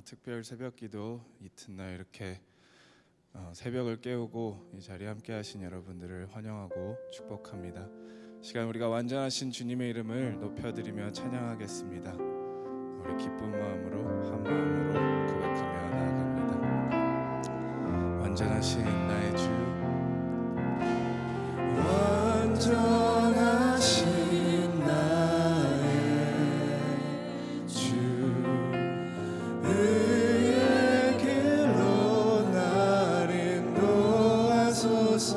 특별 새벽기도 이튿날 이렇게 새벽을 깨우고 이 자리에 함께 하신 여러분들을 환영하고 축복합니다. 시간 우리가 완전하신 주님의 이름을 높여드리며 찬양하겠습니다. 우리 기쁜 마음으로 한 마음으로 고백하며 나아갑니다. 완전하신 나의 주, 완전하신 나의 주, 의의 길로 날 인도하소서.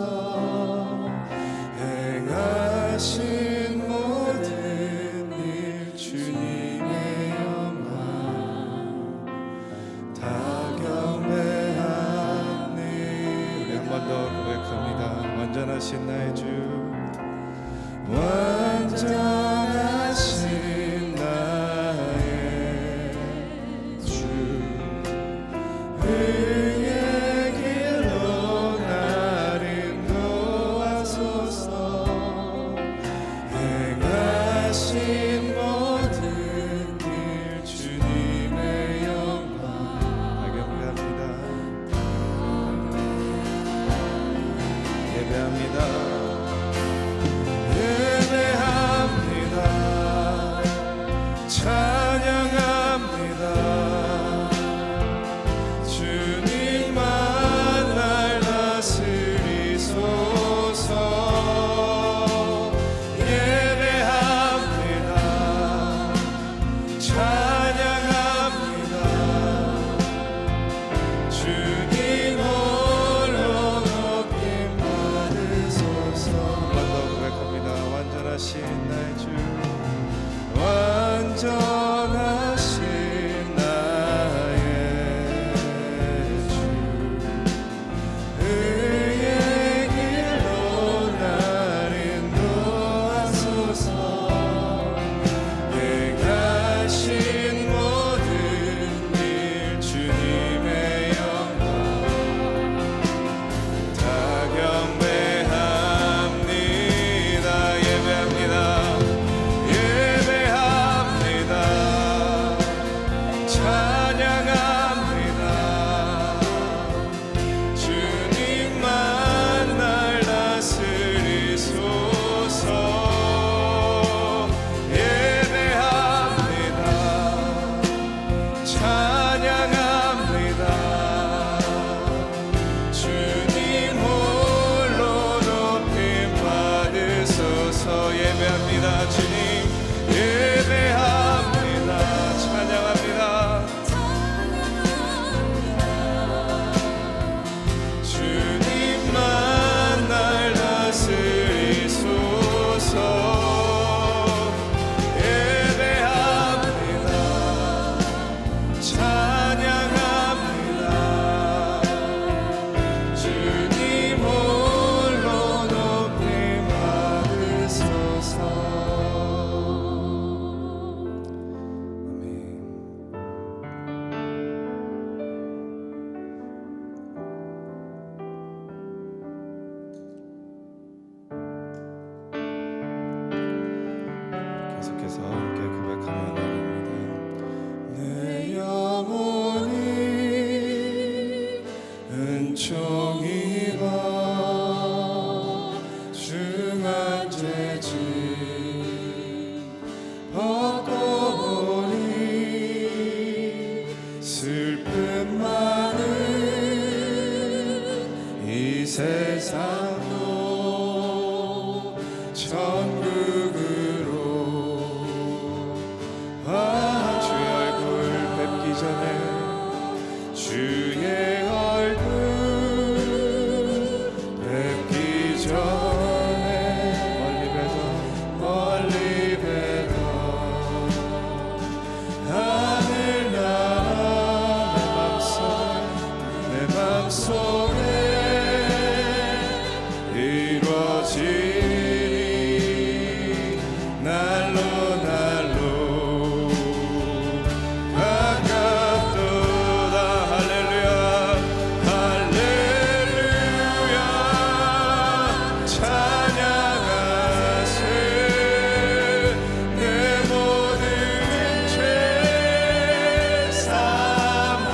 행하신 모든 일 주님의 영광 다 경배하니. 우리 한 번 더 고백합니다. 완전하신 나의 주, 완전하신 나의 주, 의의 길로 날 인도하소서. 행하신 모든 일 주님의 영광 다 경배합니다. 예배합니다. 예배합니다. 찬양합니다. 주님만 날 다스리소서. 예배합니다. 찬양합니다. 주님 홀로 높임 받으소서. 한 번 더 고백합니다. 완전하신 나의 주, 완전하신 나의 주, 의의 길로 날 인도하소서. 행하신 모든 일 주님의 영광 다 경배합니다. 예배합니다. 예배합니다. 찬양합니다. 주님만 날 다스리소서. 예배합니다. 찬양합니다. 주님 홀로 높임 받으소서. 예배합니다. 주님 예배합니다. 찬양합니다. 주님만 날 다스리소서. 예배합니다. 찬양합니다. 주님 홀로 높임 받으소서. 아멘. 계속해서 함께 고백하며 나갑니다. 내 영혼이 은총이 봐 중한 죄짐 벗고 보니 슬픔 많은 이 세상도 천국으로 주의 얼굴 뵙기 전에 주의 얼굴 뵙기 전에 멀리 뵈던 하늘나라 내 맘속에 이루어지리. 날로 가깝도다. 할렐루야 할렐루야. 찬양하세. 내 모든 죄 사함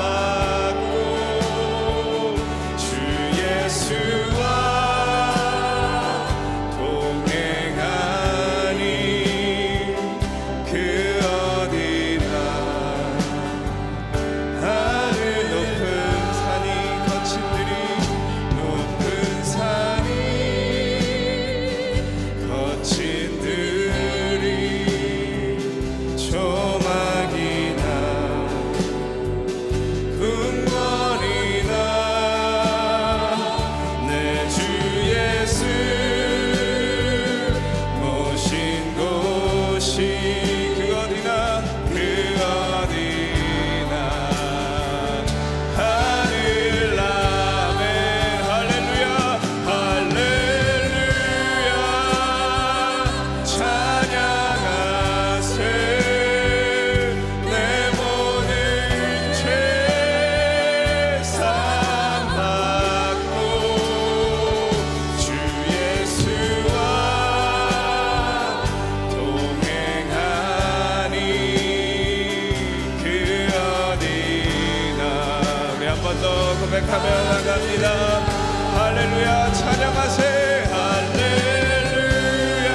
고백하며 나갑니다. 할렐루야 찬양하세 할렐루야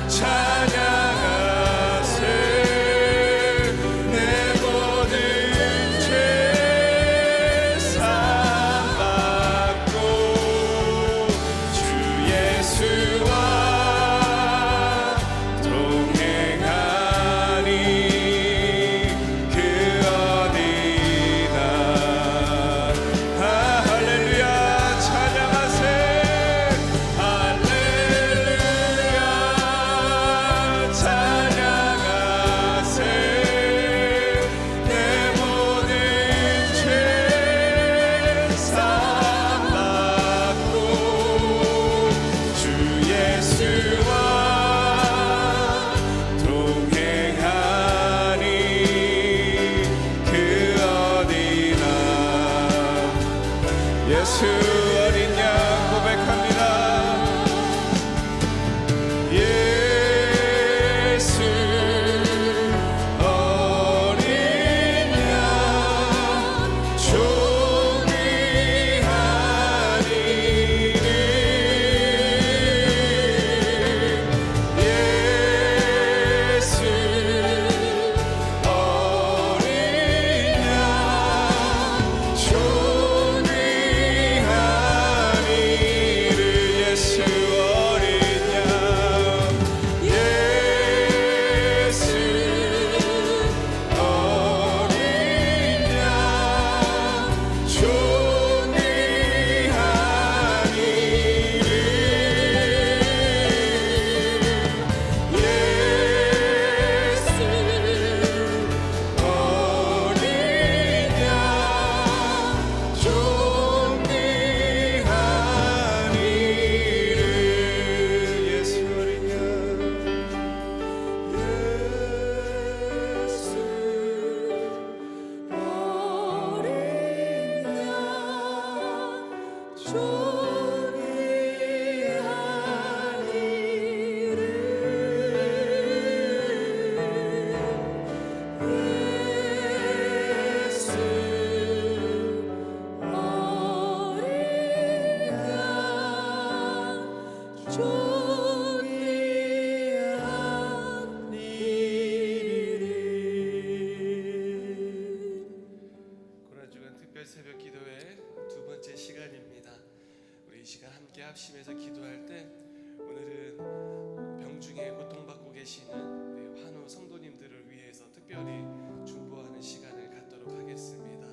찬양하세 내 모든 죄 사함받고 주 예수와 동행하니 그 어디나 할렐루야 찬양하세 할렐루야 찬양하세 내 모든 죄 사함받고 주 예수와 동행하니 그 어디나 예수 어린 양 고백합니다. 예수 어린 양 존귀하니 예수 어린 양 존귀하니를 예수 어린 양 예수 어린 양 고난주간 특별 새벽 기도회 두 번째 시간입니다. 우리 이 시간 함께 합심해서 기도할 때 오늘은 병중에 고통받고 계시는 우리 환우 성도님들을 위해서 특별히 중보하는 시간을 갖도록 하겠습니다.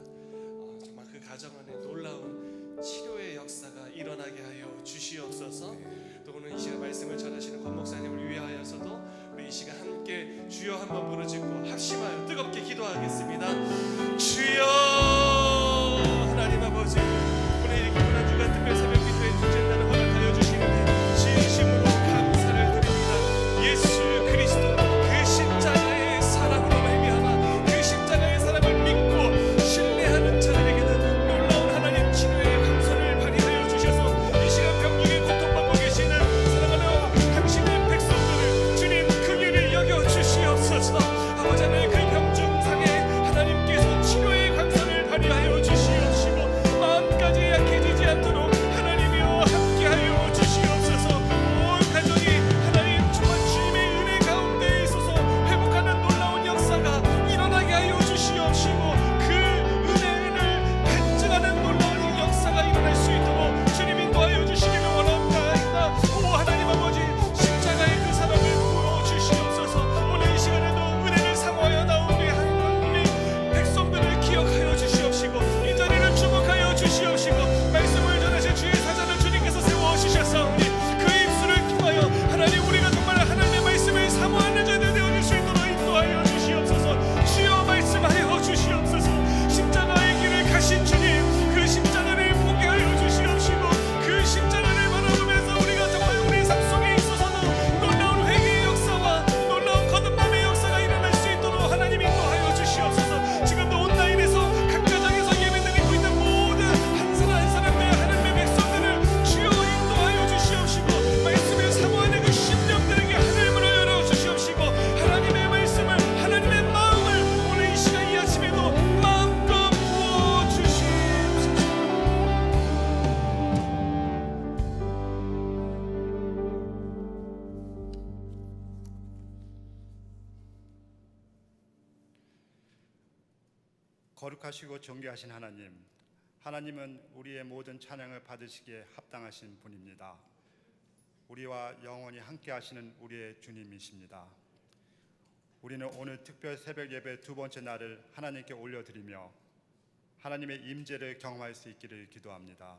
정말 그 가정 안에 놀라운 치료의 역사가 일어나게 하여 주시옵소서. 또 오늘 이 시간 말씀을 전하시는 권 목사님을 위하여서도 우리 이 시간 함께 주여 한번 부르짖고 합심하여 뜨겁게 기도하겠습니다. 주여 하나님 아버지, 오늘 이렇게 고난주간 특별 새벽 기도의 둘째 날을 허락하여 주시는데 진심으로 감사를 드립니다. 예수 그리스도 그 십자가의 사랑으로 말미암아 그 십자가의 사랑을 믿고 신뢰하는 자들에게는 놀라운 하나님 치료의 강선을 발휘하여 주셔서 이 시간 병중에 고통받고 계시는 사랑하는 당신의 거룩하시고 존귀하신 하나님, 하나님은 우리의 모든 찬양을 받으시기에 합당하신 분입니다. 우리와 영원히 함께 하시는 우리의 주님이십니다. 우리는 오늘 특별 새벽 예배 두 번째 날을 하나님께 올려드리며 하나님의 임재를 경험할 수 있기를 기도합니다.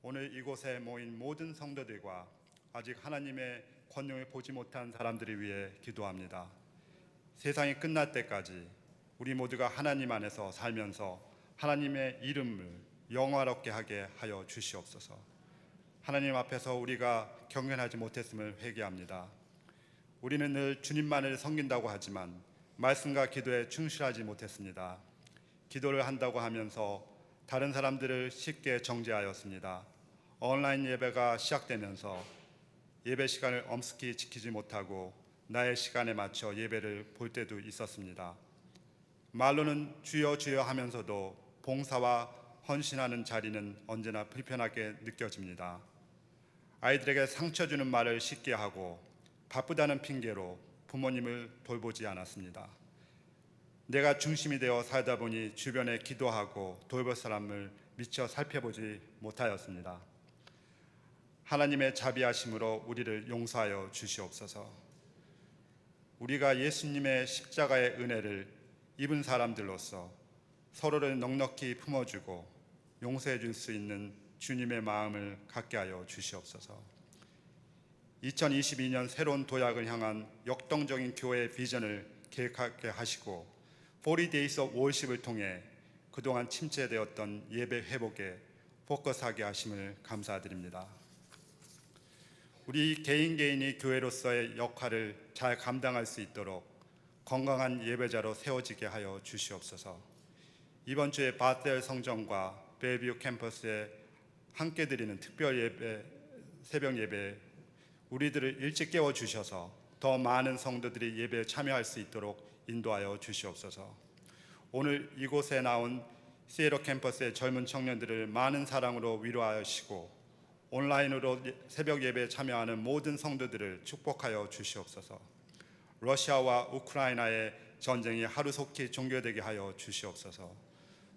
오늘 이곳에 모인 모든 성도들과 아직 하나님의 권능을 보지 못한 사람들을 위해 기도합니다. 세상이 끝날 때까지 우리 모두가 하나님 안에서 살면서 하나님의 이름을 영화롭게 하게 하여 주시옵소서. 하나님 앞에서 우리가 경건하지 못했음을 회개합니다. 우리는 늘 주님만을 섬긴다고 하지만 말씀과 기도에 충실하지 못했습니다. 기도를 한다고 하면서 다른 사람들을 쉽게 정죄하였습니다. 온라인 예배가 시작되면서 예배 시간을 엄습히 지키지 못하고 나의 시간에 맞춰 예배를 볼 때도 있었습니다. 말로는 주여 주여 하면서도 봉사와 헌신하는 자리는 언제나 불편하게 느껴집니다. 아이들에게 상처 주는 말을 쉽게 하고 바쁘다는 핑계로 부모님을 돌보지 않았습니다. 내가 중심이 되어 살다 보니 주변에 기도하고 돌볼 사람을 미처 살펴보지 못하였습니다. 하나님의 자비하심으로 우리를 용서하여 주시옵소서. 우리가 예수님의 십자가의 은혜를 입은 사람들로서 서로를 넉넉히 품어주고 용서해 줄 수 있는 주님의 마음을 갖게 하여 주시옵소서. 2022년 새로운 도약을 향한 역동적인 교회의 비전을 계획하게 하시고 40 Days of Worship을 통해 그동안 침체되었던 예배 회복에 포커스하게 하심을 감사드립니다. 우리 개인이 교회로서의 역할을 잘 감당할 수 있도록 건강한 예배자로 세워지게 하여 주시옵소서. 이번 주에 바텔 성전과 벨뷰 캠퍼스에 함께 드리는 특별 예배, 새벽 예배 우리들을 일찍 깨워 주셔서 더 많은 성도들이 예배에 참여할 수 있도록 인도하여 주시옵소서. 오늘 이곳에 나온 시에로 캠퍼스의 젊은 청년들을 많은 사랑으로 위로하시고 온라인으로 새벽 예배에 참여하는 모든 성도들을 축복하여 주시옵소서. 러시아와 우크라이나의 전쟁이 하루속히 종결되게 하여 주시옵소서.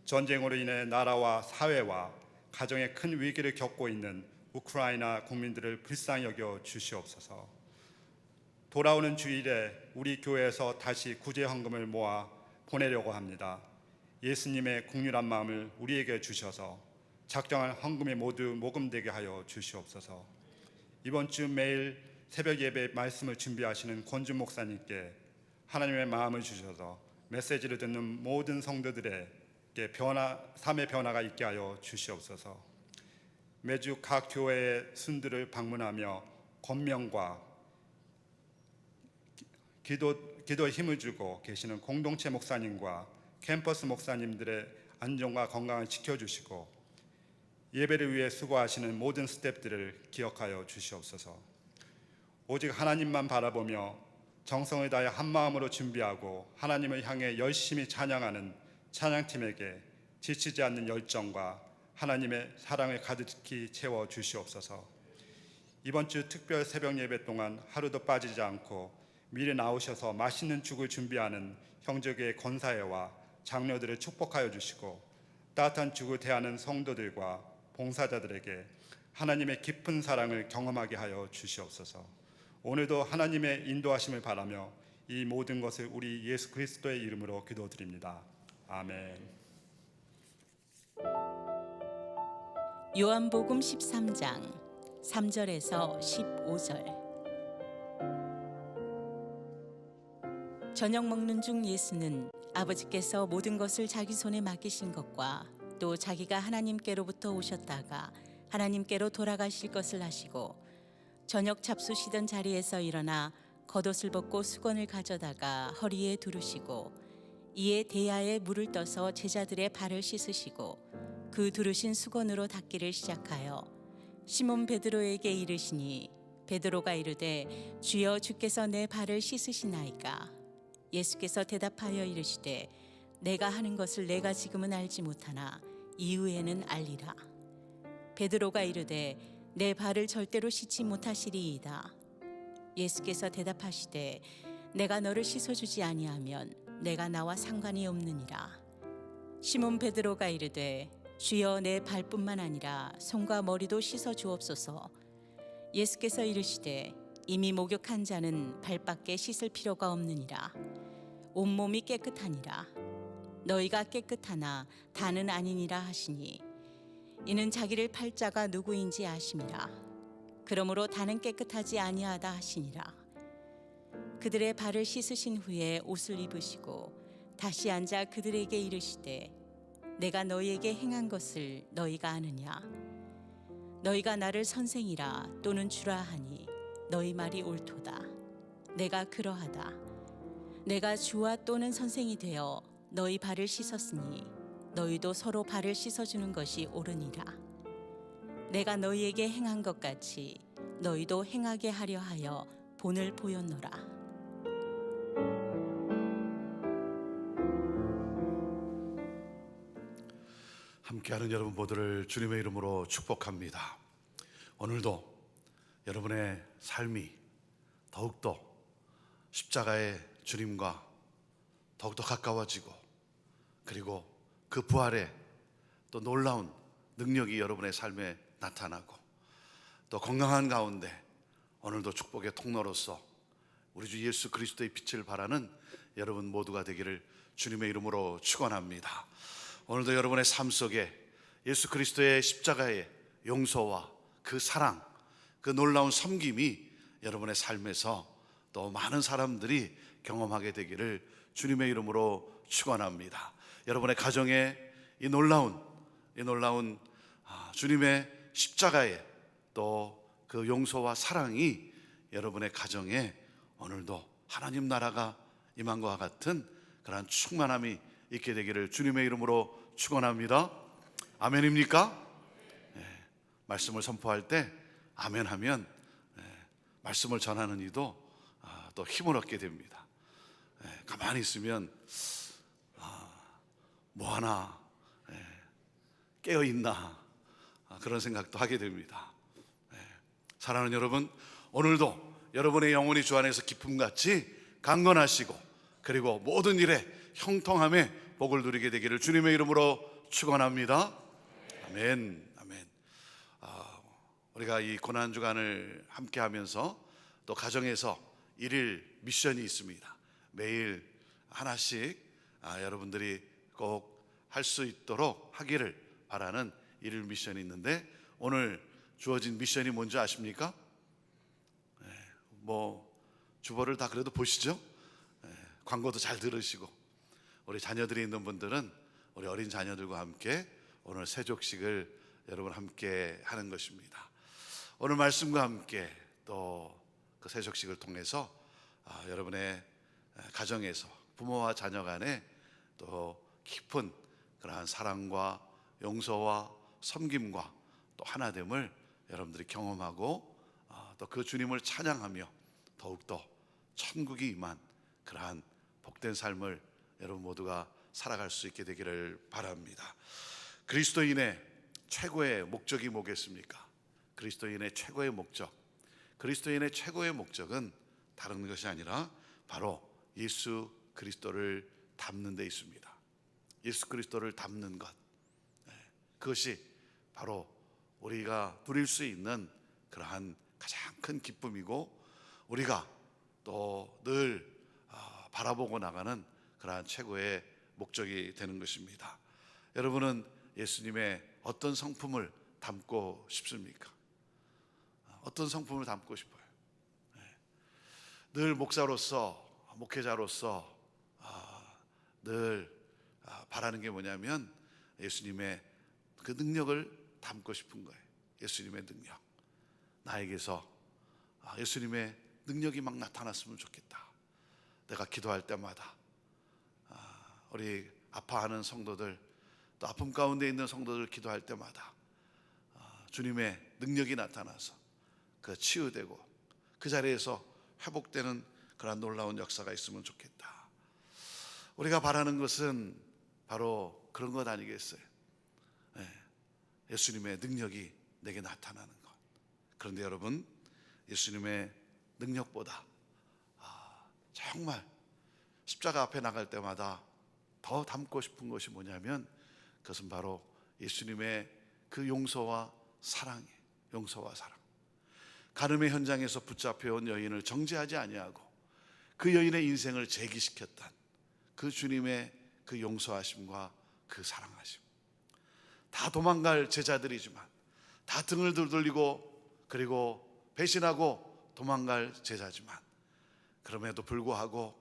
전쟁으로 인해 나라와 사회와 가정에 큰 위기를 겪고 있는 우크라이나 국민들을 불쌍히 여겨 주시옵소서. 돌아오는 주일에 우리 교회에서 다시 구제 헌금을 모아 보내려고 합니다. 예수님의 국률한 마음을 우리에게 주셔서 작정한 헌금이 모두 모금되게 하여 주시옵소서. 이번 주 매일 새벽 예배 말씀을 준비하시는 권준 목사님께 하나님의 마음을 주셔서 메시지를 듣는 모든 성도들에게 삶의 변화가 있게 하여 주시옵소서. 매주 각 교회의 순들을 방문하며 권면과 기도에 힘을 주고 계시는 공동체 목사님과 캠퍼스 목사님들의 안전과 건강을 지켜주시고 예배를 위해 수고하시는 모든 스태프들을 기억하여 주시옵소서. 오직 하나님만 바라보며 정성을 다해 한마음으로 준비하고 하나님을 향해 열심히 찬양하는 찬양팀에게 지치지 않는 열정과 하나님의 사랑을 가득히 채워 주시옵소서. 이번 주 특별 새벽 예배 동안 하루도 빠지지 않고 미리 나오셔서 맛있는 죽을 준비하는 형제교회 권사회와 장로들을 축복하여 주시고 따뜻한 죽을 대하는 성도들과 봉사자들에게 하나님의 깊은 사랑을 경험하게 하여 주시옵소서. 오늘도 하나님의 인도하심을 바라며 이 모든 것을 우리 예수 그리스도의 이름으로 기도드립니다. 아멘. 요한복음 13장 3절에서 15절. 저녁 먹는 중 예수는 아버지께서 모든 것을 자기 손에 맡기신 것과 또 자기가 하나님께로부터 오셨다가 하나님께로 돌아가실 것을 아시고 저녁 잡수시던 자리에서 일어나 겉옷을 벗고 수건을 가져다가 허리에 두르시고 이에 대야에 물을 떠서 제자들의 발을 씻으시고 그 두르신 수건으로 닦기를 시작하여 시몬 베드로에게 이르시니 베드로가 이르되 주여 주께서 내 발을 씻으시나이까. 예수께서 대답하여 이르시되 내가 하는 것을 내가 지금은 알지 못하나 이후에는 알리라. 베드로가 이르되 내 발을 절대로 씻지 못하시리이다. 예수께서 대답하시되 내가 너를 씻어주지 아니하면 내가 나와 상관이 없느니라. 시몬 베드로가 이르되 주여 내 발뿐만 아니라 손과 머리도 씻어 주옵소서. 예수께서 이르시되 이미 목욕한 자는 발밖에 씻을 필요가 없느니라. 온몸이 깨끗하니라. 너희가 깨끗하나 다는 아니니라 하시니 이는 자기를 팔 자가 누구인지 아심이라. 그러므로 다는 깨끗하지 아니하다 하시니라. 그들의 발을 씻으신 후에 옷을 입으시고 다시 앉아 그들에게 이르시되 내가 너희에게 행한 것을 너희가 아느냐. 너희가 나를 선생이라 또는 주라 하니 너희 말이 옳도다. 내가 그러하다. 내가 주와 또는 선생이 되어 너희 발을 씻었으니 너희도 서로 발을 씻어주는 것이 옳으니라. 내가 너희에게 행한 것 같이 너희도 행하게 하려 하여 본을 보였노라. 함께하는 여러분 모두를 주님의 이름으로 축복합니다. 오늘도 여러분의 삶이 더욱더 십자가의 주님과 더욱더 가까워지고, 그리고 그 부활의 또 놀라운 능력이 여러분의 삶에 나타나고, 또 건강한 가운데 오늘도 축복의 통로로서 우리 주 예수 그리스도의 빛을 발하는 여러분 모두가 되기를 주님의 이름으로 축원합니다. 오늘도 여러분의 삶 속에 예수 그리스도의 십자가의 용서와 그 사랑, 그 놀라운 섬김이 여러분의 삶에서 또 많은 사람들이 경험하게 되기를 주님의 이름으로 축원합니다. 여러분의 가정에 이 놀라운 주님의 십자가의 또 그 용서와 사랑이 여러분의 가정에 오늘도 하나님 나라가 임한 것과 같은 그러한 충만함이 있게 되기를 주님의 이름으로 축원합니다. 아멘입니까? 말씀을 선포할 때 아멘하면 말씀을 전하는 이도 또 힘을 얻게 됩니다. 가만히 있으면 뭐 하나 깨어 있나 그런 생각도 하게 됩니다. 사랑하는 여러분, 오늘도 여러분의 영혼이 주 안에서 기쁨같이 강건하시고, 그리고 모든 일에 형통함에 복을 누리게 되기를 주님의 이름으로 축원합니다. 아멘. 아멘. 우리가 이 고난 주간을 함께하면서 또 가정에서 일일 미션이 있습니다. 매일 하나씩 여러분들이 꼭 할 수 있도록 하기를 바라는 일일 미션이 있는데, 오늘 주어진 미션이 뭔지 아십니까? 뭐 주보를 다 그래도 보시죠. 광고도 잘 들으시고, 우리 자녀들이 있는 분들은 우리 어린 자녀들과 함께 오늘 세족식을 여러분 함께 하는 것입니다. 오늘 말씀과 함께 또 그 세족식을 통해서 여러분의 가정에서 부모와 자녀 간에 또 깊은 그러한 사랑과 용서와 섬김과 또 하나됨을 여러분들이 경험하고, 또 그 주님을 찬양하며 더욱더 천국이 임한 그러한 복된 삶을 여러분 모두가 살아갈 수 있게 되기를 바랍니다. 그리스도인의 최고의 목적이 뭐겠습니까? 그리스도인의 최고의 목적은 다른 것이 아니라 바로 예수 그리스도를 닮는 데 있습니다. 예수 그리스도를 닮는 것, 그것이 바로 우리가 누릴 수 있는 그러한 가장 큰 기쁨이고, 우리가 또 늘 바라보고 나가는 그러한 최고의 목적이 되는 것입니다. 여러분은 예수님의 어떤 성품을 담고 싶습니까? 어떤 성품을 담고 싶어요? 늘 목사로서, 목회자로서 늘 바라는 게 뭐냐면 예수님의 그 능력을 담고 싶은 거예요. 예수님의 능력, 나에게서 예수님의 능력이 막 나타났으면 좋겠다. 내가 기도할 때마다 우리 아파하는 성도들, 또 아픔 가운데 있는 성도들 기도할 때마다 주님의 능력이 나타나서 그 치유되고 그 자리에서 회복되는 그런 놀라운 역사가 있으면 좋겠다. 우리가 바라는 것은 바로 그런 것 아니겠어요? 예수님의 능력이 내게 나타나는 것. 그런데 여러분, 예수님의 능력보다 정말 십자가 앞에 나갈 때마다 더 담고 싶은 것이 뭐냐면 그것은 바로 예수님의 그 용서와 사랑이에요. 용서와 사랑. 간음의 현장에서 붙잡혀온 여인을 정죄하지 아니하고 그 여인의 인생을 재기시켰던 그 주님의 그 용서하심과 그 사랑하심. 다 도망갈 제자들이지만, 다 등을 돌리고 그리고 배신하고 도망갈 제자지만, 그럼에도 불구하고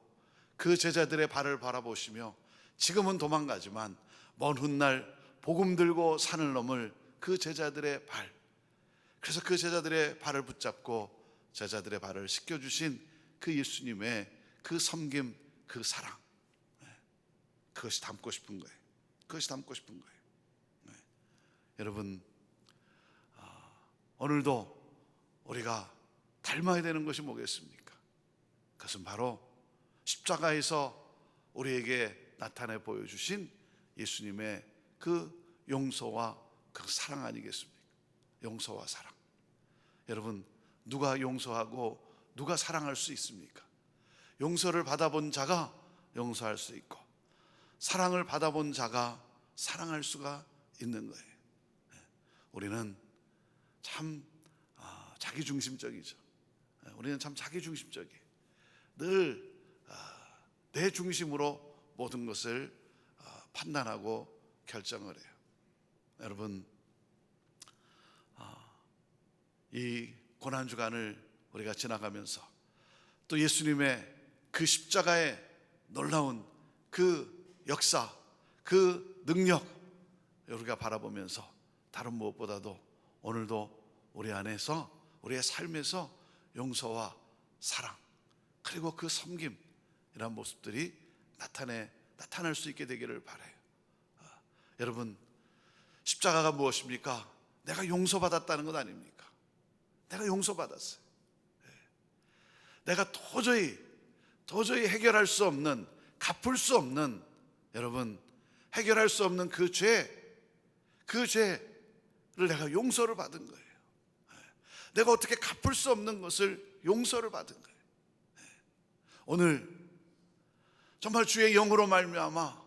그 제자들의 발을 바라보시며 지금은 도망가지만 먼 훗날 복음 들고 산을 넘을 그 제자들의 발, 그래서 그 제자들의 발을 붙잡고 제자들의 발을 씻겨주신 그 예수님의 그 섬김, 그 사랑, 그것이 담고 싶은 거예요. 그것이 담고 싶은 거예요. 여러분, 오늘도 우리가 닮아야 되는 것이 뭐겠습니까? 그것은 바로 십자가에서 우리에게 나타내 보여주신 예수님의 그 용서와 그 사랑 아니겠습니까? 용서와 사랑. 여러분, 누가 용서하고 누가 사랑할 수 있습니까? 용서를 받아본 자가 용서할 수 있고, 사랑을 받아본 자가 사랑할 수가 있는 거예요. 우리는 참 자기중심적이죠. 우리는 참 자기중심적이에요. 늘 내 중심으로 모든 것을 판단하고 결정을 해요. 여러분, 이 고난주간을 우리가 지나가면서 또 예수님의 그 십자가의 놀라운 그 역사, 그 능력 우리가 바라보면서 다른 무엇보다도 오늘도 우리 안에서, 우리의 삶에서 용서와 사랑, 그리고 그 섬김, 이런 모습들이 나타날 수 있게 되기를 바라요. 여러분, 십자가가 무엇입니까? 내가 용서받았다는 것 아닙니까? 내가 용서받았어요. 내가 도저히 해결할 수 없는, 갚을 수 없는, 여러분, 해결할 수 없는 그 죄를 내가 용서를 받은 거예요. 내가 어떻게 갚을 수 없는 것을 용서를 받은 거예요. 오늘 정말 주의 영으로 말미암아,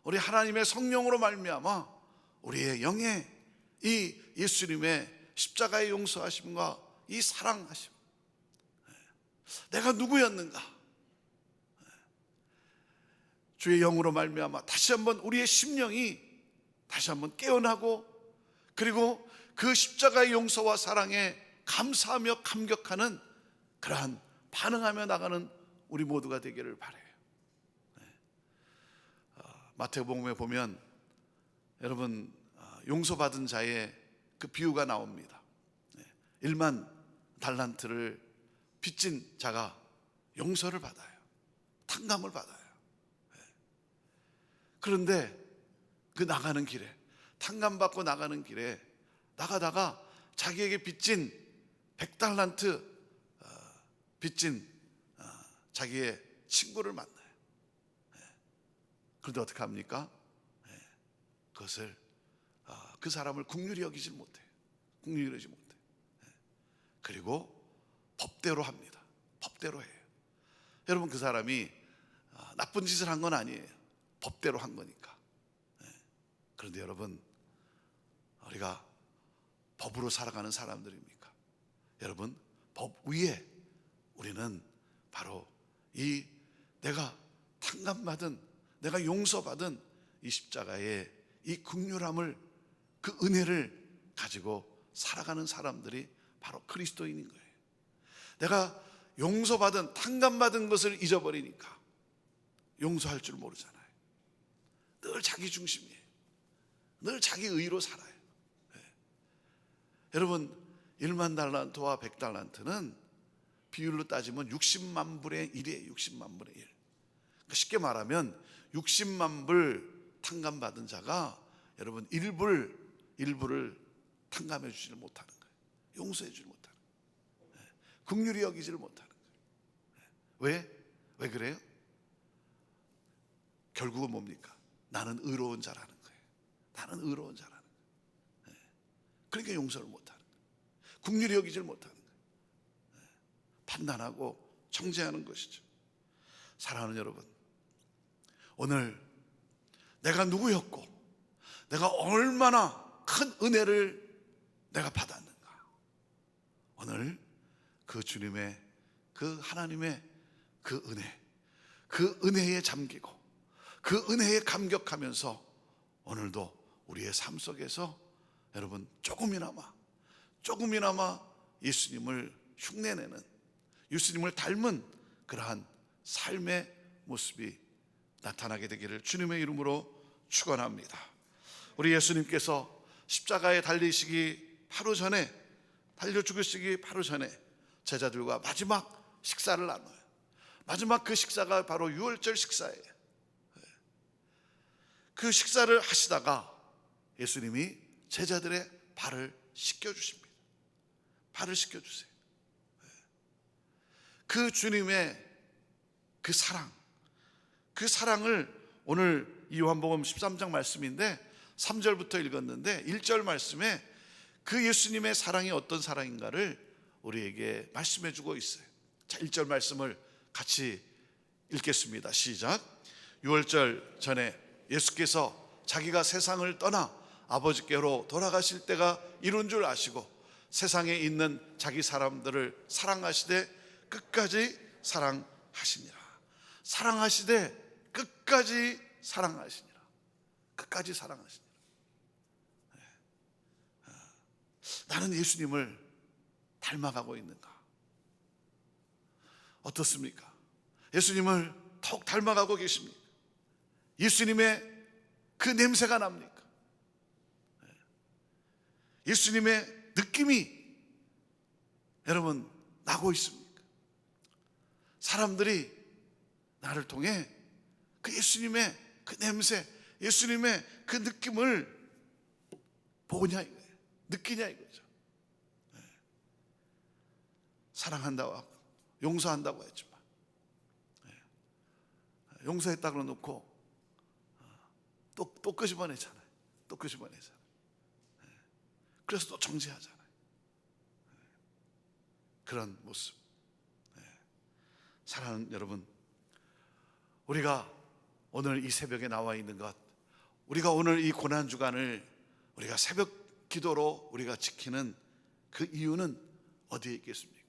우리 하나님의 성령으로 말미암아 우리의 영에 이 예수님의 십자가의 용서하심과 이 사랑하심, 내가 누구였는가, 주의 영으로 말미암아 다시 한번 우리의 심령이 다시 한번 깨어나고, 그리고 그 십자가의 용서와 사랑에 감사하며 감격하는 그러한 반응하며 나가는 우리 모두가 되기를 바라요. 마태복음에 보면 여러분, 용서받은 자의 그 비유가 나옵니다. 1만 달란트를 빚진 자가 용서를 받아요. 탕감을 받아요. 그런데 그 나가는 길에, 탕감받고 나가는 길에 나가다가 자기에게 빚진 100달란트 빚진 자기의 친구를 만나요. 그런데 어떻게 합니까? 그것을 그 사람을 긍휼히 여기질 못해요. 긍휼히 여기지 못해요. 그리고 법대로 합니다. 법대로 해요. 여러분, 그 사람이 나쁜 짓을 한 건 아니에요. 법대로 한 거니까. 그런데 여러분, 우리가 법으로 살아가는 사람들입니까? 여러분, 법 위에 우리는 바로 이 내가 탕감받은, 내가 용서받은 이 십자가의 이 긍휼함을, 그 은혜를 가지고 살아가는 사람들이 바로 그리스도인인 거예요. 내가 용서받은, 탕감받은 것을 잊어버리니까 용서할 줄 모르잖아요. 늘 자기 중심이에요. 늘 자기 의로 살아요. 여러분, 1만 달란트와 100달란트는 비율로 따지면 60만 불의 1이에요. 60만 불의 1. 쉽게 말하면 60만 불 탕감받은 자가 여러분 일부를 탕감해 주지를 못하는 거예요. 용서해 주지 못하는 거예요. 긍휼히 여기지를 못하는 거예요. 왜 그래요? 결국은 뭡니까? 나는 의로운 자라는 거예요. 나는 의로운 자라는 거예요. 그러니까 용서를 못하는 거예요. 긍휼히 여기지를 못하는 거예요. 판단하고 정죄하는 것이죠. 사랑하는 여러분, 오늘 내가 누구였고 내가 얼마나 큰 은혜를 내가 받았는가. 오늘 그 주님의, 그 하나님의 그 은혜에 잠기고 그 은혜에 감격하면서 오늘도 우리의 삶 속에서 여러분 조금이나마 예수님을 흉내내는, 예수님을 닮은 그러한 삶의 모습이 나타나게 되기를 주님의 이름으로 축원합니다. 우리 예수님께서 십자가에 달리시기 바로 전에, 달려 죽으시기 바로 전에 제자들과 마지막 식사를 나눠요. 마지막 그 식사가 바로 유월절 식사예요. 그 식사를 하시다가 예수님이 제자들의 발을 씻겨주십니다. 발을 씻겨주세요. 그 주님의 그 사랑, 그 사랑을 오늘 이 요한복음 13장 말씀인데 3절부터 읽었는데 1절 말씀에 그 예수님의 사랑이 어떤 사랑인가를 우리에게 말씀해 주고 있어요. 자, 1절 말씀을 같이 읽겠습니다. 시작. 유월절 전에 예수께서 자기가 세상을 떠나 아버지께로 돌아가실 때가 이룬 줄 아시고 세상에 있는 자기 사람들을 사랑하시되 끝까지 사랑하시니라. 사랑하시되 끝까지 사랑하시니라. 끝까지 사랑하시니라. 나는 예수님을 닮아가고 있는가? 어떻습니까? 예수님을 더욱 닮아가고 계십니까? 예수님의 그 냄새가 납니까? 예수님의 느낌이 여러분 나고 있습니까? 사람들이 나를 통해 그 예수님의 그 냄새, 예수님의 그 느낌을 보냐 이거예요. 느끼냐 이거죠. 사랑한다고 하고 용서한다고 했지만 용서했다고 놓고 또 끄집어내잖아요. 또 끄집어내잖아요. 그래서 또 정죄하잖아요. 그런 모습. 사랑하는 여러분, 우리가 오늘 이 새벽에 나와 있는 것, 우리가 오늘 이 고난주간을 우리가 새벽 기도로 우리가 지키는 그 이유는 어디에 있겠습니까?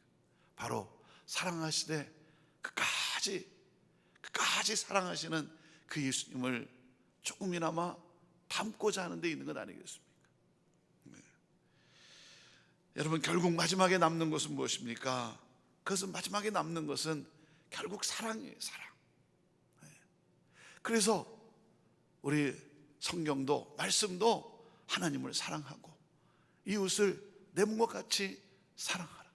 바로 사랑하시되 끝까지 사랑하시는 그 예수님을 조금이나마 닮고자 하는 데 있는 것 아니겠습니까? 여러분, 결국 마지막에 남는 것은 무엇입니까? 그것은 마지막에 남는 것은 결국 사랑이에요. 사랑. 그래서 우리 성경도 말씀도 하나님을 사랑하고 이웃을 내 몸과 같이 사랑하라.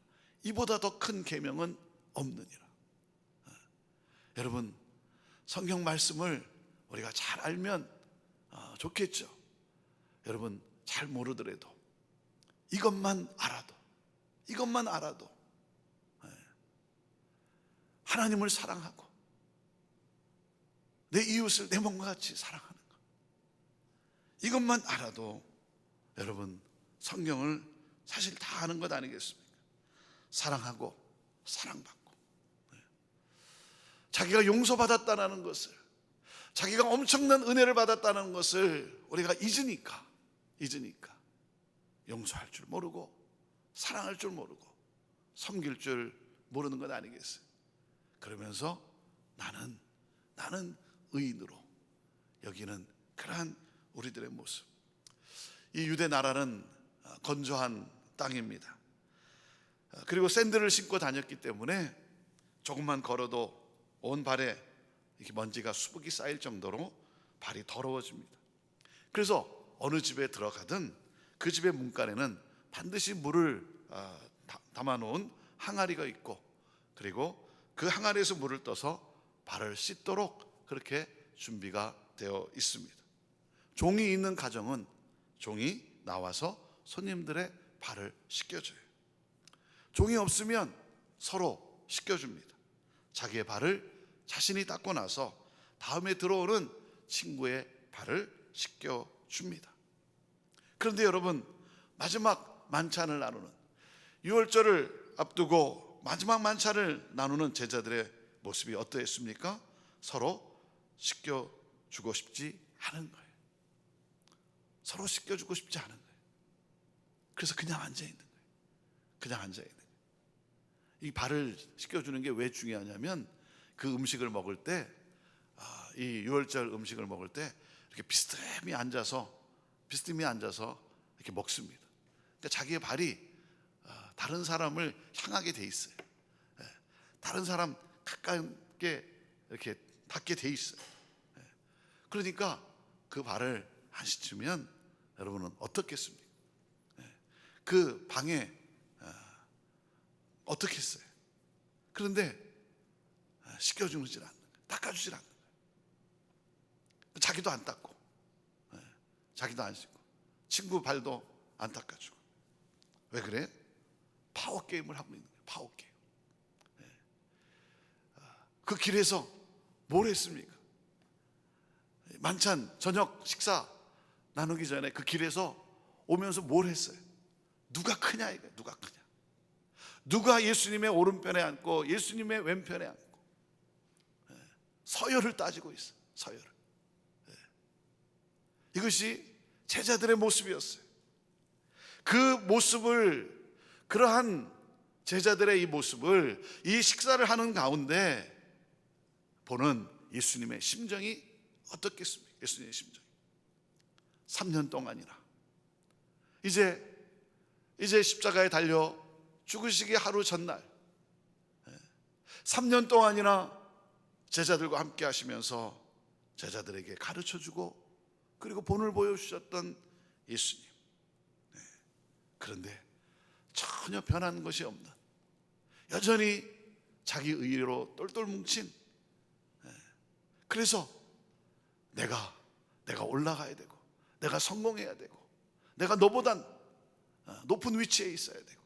이보다 더 큰 계명은 없느니라. 여러분, 성경 말씀을 우리가 잘 알면 좋겠죠. 여러분, 잘 모르더라도 이것만 알아도 하나님을 사랑하고 내 이웃을 내 몸과 같이 사랑하는 것, 이것만 알아도 여러분 성경을 사실 다 아는 것 아니겠습니까? 사랑하고 사랑받고 자기가 용서받았다는 것을, 자기가 엄청난 은혜를 받았다는 것을 우리가 잊으니까 용서할 줄 모르고 사랑할 줄 모르고 섬길 줄 모르는 것 아니겠어요? 그러면서 나는 의인으로 여기는 그러한 우리들의 모습. 이 유대 나라는 건조한 땅입니다. 그리고 샌들을 신고 다녔기 때문에 조금만 걸어도 온 발에 이렇게 먼지가 수북이 쌓일 정도로 발이 더러워집니다. 그래서 어느 집에 들어가든 그 집의 문간에는 반드시 물을 담아놓은 항아리가 있고, 그리고 그 항아리에서 물을 떠서 발을 씻도록 그렇게 준비가 되어 있습니다. 종이 있는 가정은 종이 나와서 손님들의 발을 씻겨줘요. 종이 없으면 서로 씻겨줍니다. 자기의 발을 자신이 닦고 나서 다음에 들어오는 친구의 발을 씻겨줍니다. 그런데 여러분, 마지막 만찬을 나누는, 유월절을 앞두고 마지막 만찬을 나누는 제자들의 모습이 어떠했습니까? 서로 씻겨주고 싶지 않은 거예요. 서로 씻겨주고 싶지 않은 거예요. 그래서 그냥 앉아 있는 거예요. 그냥 앉아 있는 거예요. 이 발을 씻겨주는 게 왜 중요하냐면 그 음식을 먹을 때, 이 유월절 음식을 먹을 때 이렇게 비스듬히 앉아서 이렇게 먹습니다. 그러니까 자기의 발이 다른 사람을 향하게 돼 있어요. 다른 사람 가깝게 이렇게 닿게 돼 있어요. 그러니까 그 발을 안 씻으면 여러분은 어떻겠습니까? 그 방에 어떻게 했어요? 그런데 씻겨주질 않는 거예요. 닦아주질 않는 거예요. 자기도 안 닦고, 자기도 안 씻고, 친구 발도 안 닦아주고. 왜 그래? 파워 게임을 하고 있는 거예요. 파워 게임. 그 길에서 뭘 했습니까? 만찬 저녁 식사 나누기 전에 그 길에서 오면서 뭘 했어요? 누가 크냐 이거예요. 누가 크냐. 누가 예수님의 오른편에 앉고 예수님의 왼편에 앉고. 서열을 따지고 있어요. 서열을. 이것이 제자들의 모습이었어요. 그 모습을, 그러한 제자들의 이 모습을 이 식사를 하는 가운데 보는 예수님의 심정이 어떻겠습니까? 예수님의 심정이 3년 동안이나 이제 십자가에 달려 죽으시기 하루 전날 3년 동안이나 제자들과 함께 하시면서 제자들에게 가르쳐주고 그리고 본을 보여주셨던 예수님. 그런데 전혀 변한 것이 없는, 여전히 자기 의로 똘똘 뭉친, 그래서 내가 올라가야 되고 내가 성공해야 되고 내가 너보단 높은 위치에 있어야 되고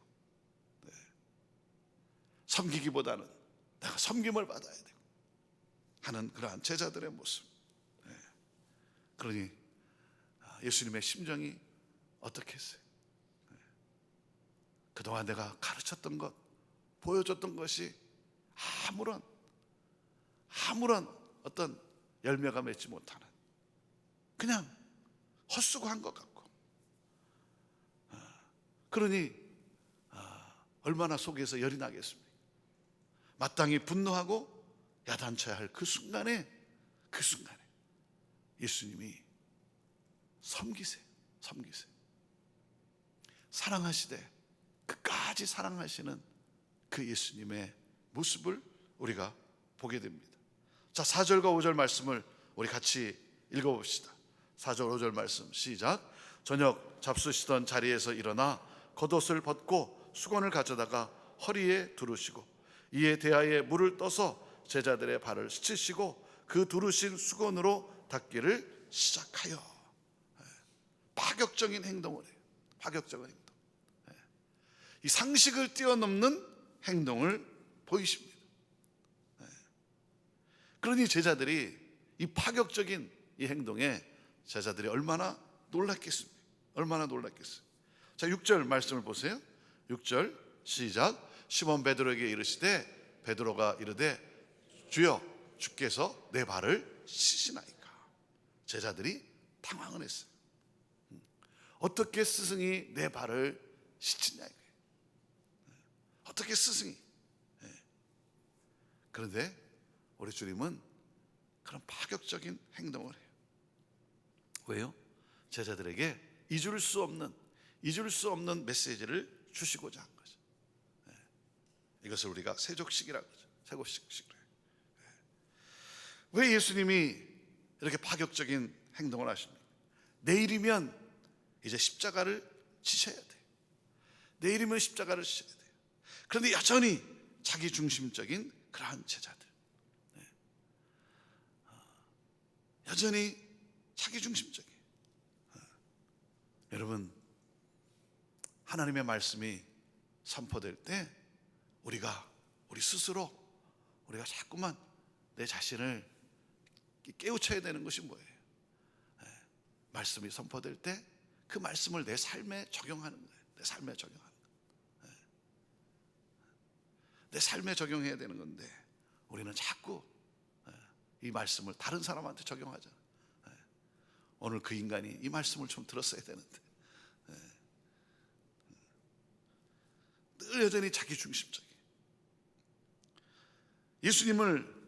섬기기보다는 내가 섬김을 받아야 되고 하는 그러한 제자들의 모습. 그러니 예수님의 심정이 어떻게 했어요? 그동안 내가 가르쳤던 것, 보여줬던 것이 아무런 어떤 열매가 맺지 못하는, 그냥 헛수고한 것 같고, 그러니 얼마나 속에서 열이 나겠습니까? 마땅히 분노하고 야단쳐야 할 그 순간에 예수님이 섬기세요. 사랑하시되 끝까지 사랑하시는 그 예수님의 모습을 우리가 보게 됩니다. 자, 4절과 5절 말씀을 우리 같이 읽어봅시다. 4절 5절 말씀 시작. 저녁 잡수시던 자리에서 일어나 겉옷을 벗고 수건을 가져다가 허리에 두르시고 이에 대하에 물을 떠서 제자들의 발을 씻으시고 그 두르신 수건으로 닦기를 시작하여. 파격적인 행동을 해요. 파격적인 행동. 이 상식을 뛰어넘는 행동을 보이십니다. 그러니 제자들이 이 파격적인 이 행동에 제자들이 얼마나 놀랐겠습니까? 얼마나 놀랐겠어요. 자, 6절 말씀을 보세요. 6절 시작. 시몬 베드로에게 이르시되 베드로가 이르되 주여 주께서 내 발을 씻으시나이까. 제자들이 당황을 했어요. 어떻게 스승이 내 발을 씻으냐 이거예요. 어떻게 스승이. 그런데 우리 주님은 그런 파격적인 행동을 해요. 왜요? 제자들에게 잊을 수 없는 메시지를 주시고자 한 거죠. 이것을 우리가 세족식이라고 하죠. 세족식이래요. 왜 예수님이 이렇게 파격적인 행동을 하십니까? 내일이면 이제 십자가를 지셔야 돼요. 내일이면 십자가를 지셔야 돼요. 그런데 여전히 자기 중심적인 그러한 제자들, 여전히 자기 중심적인. 여러분, 하나님의 말씀이 선포될 때 우리 스스로 우리가 자꾸만 내 자신을 깨우쳐야 되는 것이 뭐예요? 말씀이 선포될 때 그 말씀을 내 삶에 적용하는 거예요. 내 삶에 적용하는 거예요. 내 삶에 적용해야 되는 건데 우리는 자꾸 이 말씀을 다른 사람한테 적용하잖아요. 오늘 그 인간이 이 말씀을 좀 들었어야 되는데 늘 여전히 자기 중심적이, 예수님을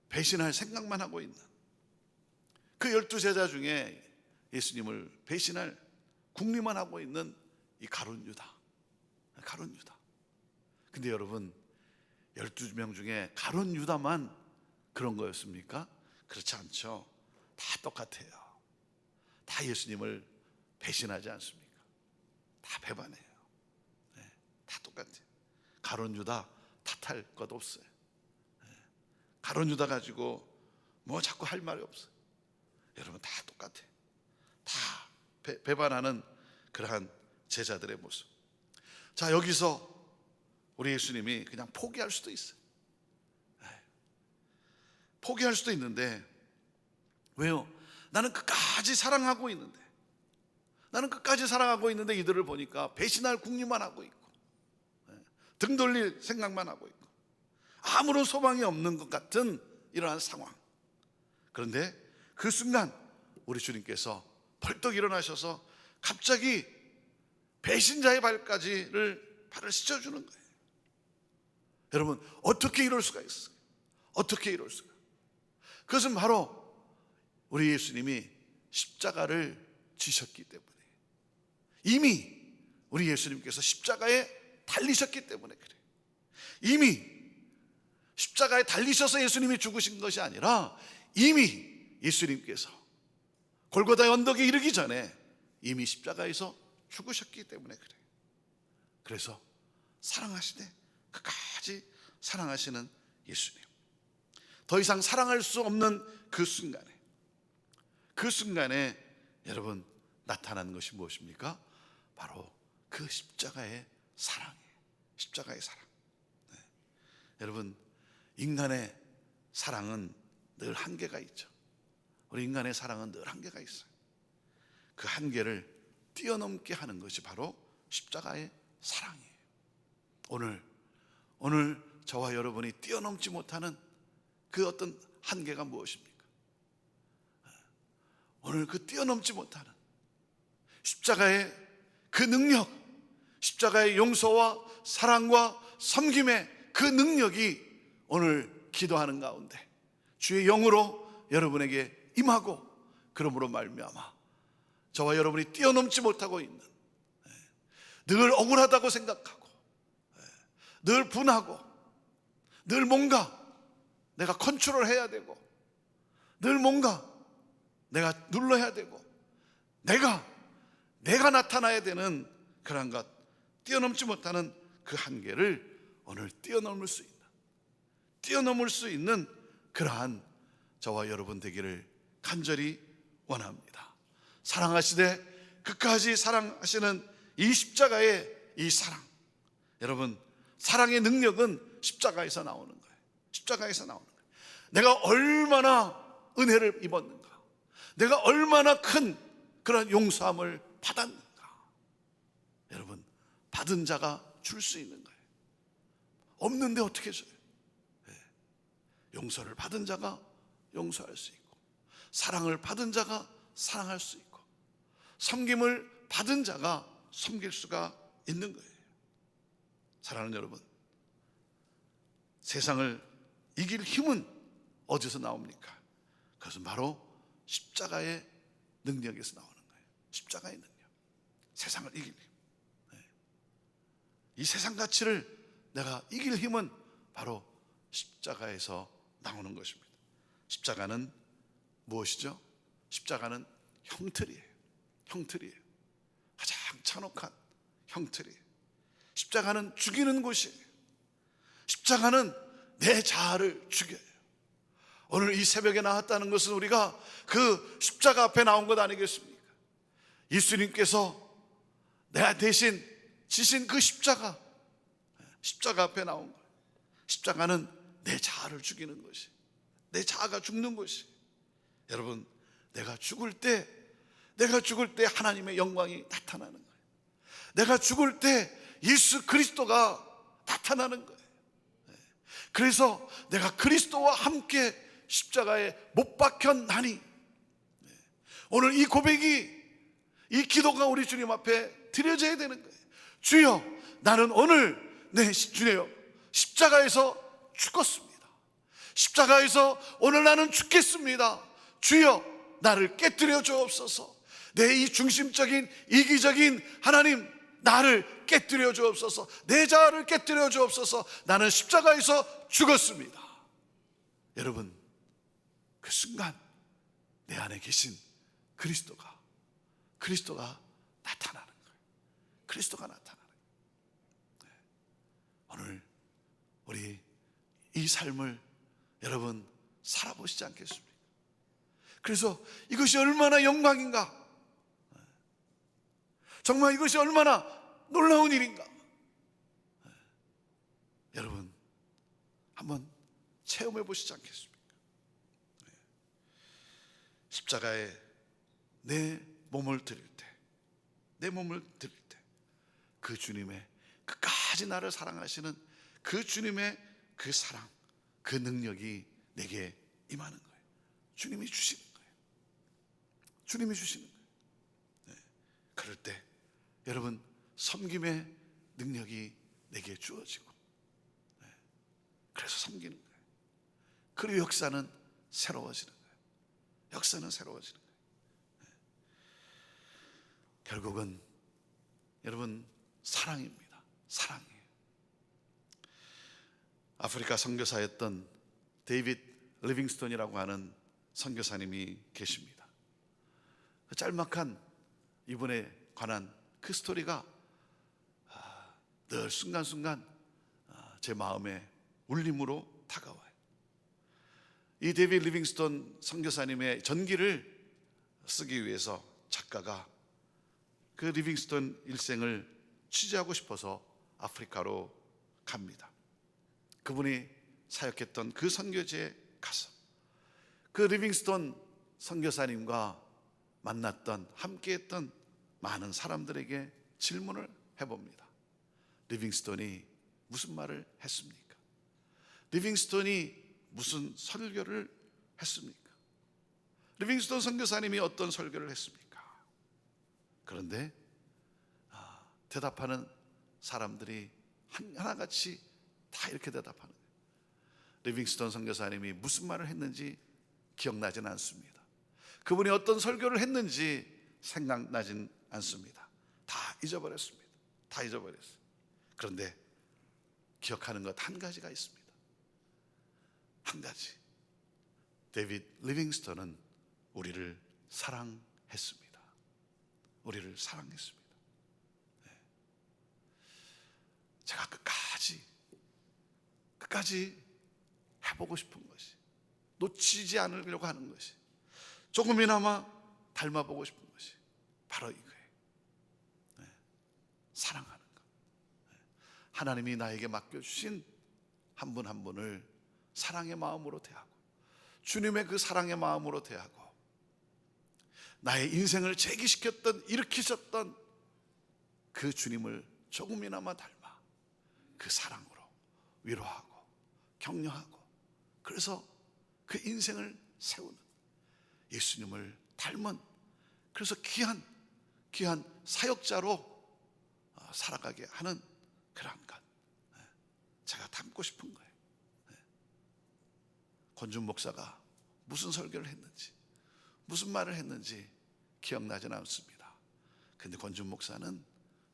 배신할 생각만 하고 있는 그 12제자 중에 예수님을 배신할 궁리만 하고 있는 이 가룟 유다. 근데 여러분, 12명 중에 가룟 유다만 그런 거였습니까? 그렇지 않죠. 다 똑같아요. 다 예수님을 배신하지 않습니까? 다 배반해요. 다 똑같아요. 가룟 유다 탓할 것 없어요. 가룟 유다 가지고 뭐 자꾸 할 말이 없어요. 여러분, 다 똑같아요. 다 배반하는 그러한 제자들의 모습. 자, 여기서 우리 예수님이 그냥 포기할 수도 있어요. 포기할 수도 있는데, 왜요? 나는 끝까지 사랑하고 있는데, 이들을 보니까 배신할 궁리만 하고 있고, 등 돌릴 생각만 하고 있고, 아무런 소망이 없는 것 같은 이러한 상황. 그런데 그 순간 우리 주님께서 벌떡 일어나셔서 갑자기 배신자의 발을 씻어주는 거예요. 여러분, 어떻게 이럴 수가 있어요? 어떻게 이럴 수가? 그것은 바로 우리 예수님이 십자가를 지셨기 때문에, 이미 우리 예수님께서 십자가에 달리셨기 때문에 그래요. 이미 십자가에 달리셔서 예수님이 죽으신 것이 아니라 이미 예수님께서 골고다의 언덕에 이르기 전에 이미 십자가에서 죽으셨기 때문에 그래요. 그래서 사랑하시되 끝까지 사랑하시는 예수님, 더 이상 사랑할 수 없는 그 순간에 여러분 나타나는 것이 무엇입니까? 바로 그 십자가의 사랑이에요. 십자가의 사랑. 여러분, 인간의 사랑은 늘 한계가 있죠. 우리 인간의 사랑은 늘 한계가 있어요. 그 한계를 뛰어넘게 하는 것이 바로 십자가의 사랑이에요. 오늘 저와 여러분이 뛰어넘지 못하는 그 어떤 한계가 무엇입니까? 오늘 그 뛰어넘지 못하는 십자가의 그 능력, 십자가의 용서와 사랑과 섬김의 그 능력이 오늘 기도하는 가운데 주의 영으로 여러분에게 임하고, 그러므로 말미암아 저와 여러분이 뛰어넘지 못하고 있는, 늘 억울하다고 생각하고, 늘 분하고, 늘 뭔가 내가 컨트롤해야 되고, 늘 뭔가 내가 눌러야 되고, 내가 나타나야 되는 그런 것, 뛰어넘지 못하는 그 한계를 오늘 뛰어넘을 수 있는 그러한 저와 여러분 되기를 간절히 원합니다. 사랑하시되 끝까지 사랑하시는 이 십자가의 이 사랑, 여러분, 사랑의 능력은 십자가에서 나오는 거예요. 십자가에서 나오는 거예요. 내가 얼마나 은혜를 입었는가, 내가 얼마나 큰 그런 용서함을 받았는가. 여러분, 받은 자가 줄 수 있는 거예요. 없는데 어떻게 줘요? 용서를 받은 자가 용서할 수 있고, 사랑을 받은 자가 사랑할 수 있고, 섬김을 받은 자가 섬길 수가 있는 거예요. 사랑하는 여러분, 세상을 이길 힘은 어디서 나옵니까? 그것은 바로 십자가의 능력에서 나오는 거예요. 십자가의 능력, 세상을 이길 힘. 이 세상 가치를 내가 이길 힘은 바로 십자가에서 나오는 것입니다. 십자가는 무엇이죠? 십자가는 형틀이에요. 가장 잔혹한 형틀이에요. 십자가는 죽이는 곳이에요. 십자가는 내 자아를 죽여요. 오늘 이 새벽에 나왔다는 것은 우리가 그 십자가 앞에 나온 것 아니겠습니까? 예수님께서 내가 대신 지신 그 십자가 앞에 나온 거예요. 십자가는 내 자아를 죽이는 것이, 내 자아가 죽는 것이. 여러분, 내가 죽을 때 하나님의 영광이 나타나는 거예요. 내가 죽을 때 예수 그리스도가 나타나는 거예요. 그래서 내가 그리스도와 함께 십자가에 못 박혔나니, 오늘 이 고백이, 이 기도가 우리 주님 앞에 드려져야 되는 거예요. 주여, 나는 오늘 주여 십자가에서 죽었습니다. 십자가에서 오늘 나는 죽겠습니다. 주여, 나를 깨뜨려 주옵소서. 내 이 중심적인 이기적인 하나님, 나를 깨뜨려 주옵소서. 내 자아를 깨뜨려 주옵소서. 나는 십자가에서 죽었습니다. 여러분, 그 순간 내 안에 계신 그리스도가 나타나는 거예요. 그리스도가 나타나는 거예요. 오늘 우리 이 삶을 여러분 살아보시지 않겠습니까? 그래서 이것이 얼마나 영광인가, 정말 이것이 얼마나 놀라운 일인가, 여러분 한번 체험해 보시지 않겠습니까? 십자가에 내 몸을 드릴 때, 그 주님의 끝까지 나를 사랑하시는 그 주님의 그 사랑, 그 능력이 내게 임하는 거예요. 주님이 주시는 거예요. 주님이 주시는 거예요. 그럴 때 여러분, 섬김의 능력이 내게 주어지고, 그래서 섬기는 거예요. 그리고 역사는 새로워지는 거예요. 역사는 새로워지는 거예요. 결국은 여러분, 사랑입니다. 사랑이에요. 아프리카 선교사였던 데이빗 리빙스톤이라고 하는 선교사님이 계십니다. 그 짤막한 이분에 관한 그 스토리가 늘 순간순간 제 마음에 울림으로 다가와요. 이 데이빗 리빙스톤 선교사님의 전기를 쓰기 위해서 작가가 그 리빙스톤 일생을 취재하고 싶어서 아프리카로 갑니다. 그분이 사역했던 그 선교지에 가서 그 리빙스톤 선교사님과 만났던, 함께했던 많은 사람들에게 질문을 해봅니다. 리빙스톤이 무슨 말을 했습니까? 리빙스톤이 무슨 설교를 했습니까? 리빙스톤 선교사님이 어떤 설교를 했습니까? 그런데 대답하는 사람들이 하나같이 다 이렇게 대답하는 거예요. 리빙스톤 선교사님이 무슨 말을 했는지 기억나진 않습니다. 그분이 어떤 설교를 했는지 생각나진 않습니다. 다 잊어버렸습니다. 다 잊어버렸어요. 그런데 기억하는 것 한 가지가 있습니다. 한 가지. 데이빗 리빙스톤은 우리를 사랑했습니다. 우리를 사랑했습니다. 제가 끝까지 해보고 싶은 것이, 놓치지 않으려고 하는 것이, 조금이나마 닮아보고 싶은 것이 바로 이거예요. 사랑하는 것. 하나님이 나에게 맡겨주신 한 분 한 분을 사랑의 마음으로 대하고, 주님의 그 사랑의 마음으로 대하고, 나의 인생을 재기시켰던, 일으키셨던 그 주님을 조금이나마 닮아 그 사랑으로 위로하고 격려하고, 그래서 그 인생을 세우는 예수님을 닮은, 그래서 귀한 사역자로 살아가게 하는 그러한 것, 제가 닮고 싶은 거예요. 권준 목사가 무슨 설교를 했는지, 무슨 말을 했는지 기억나지는 않습니다. 근데 권준 목사는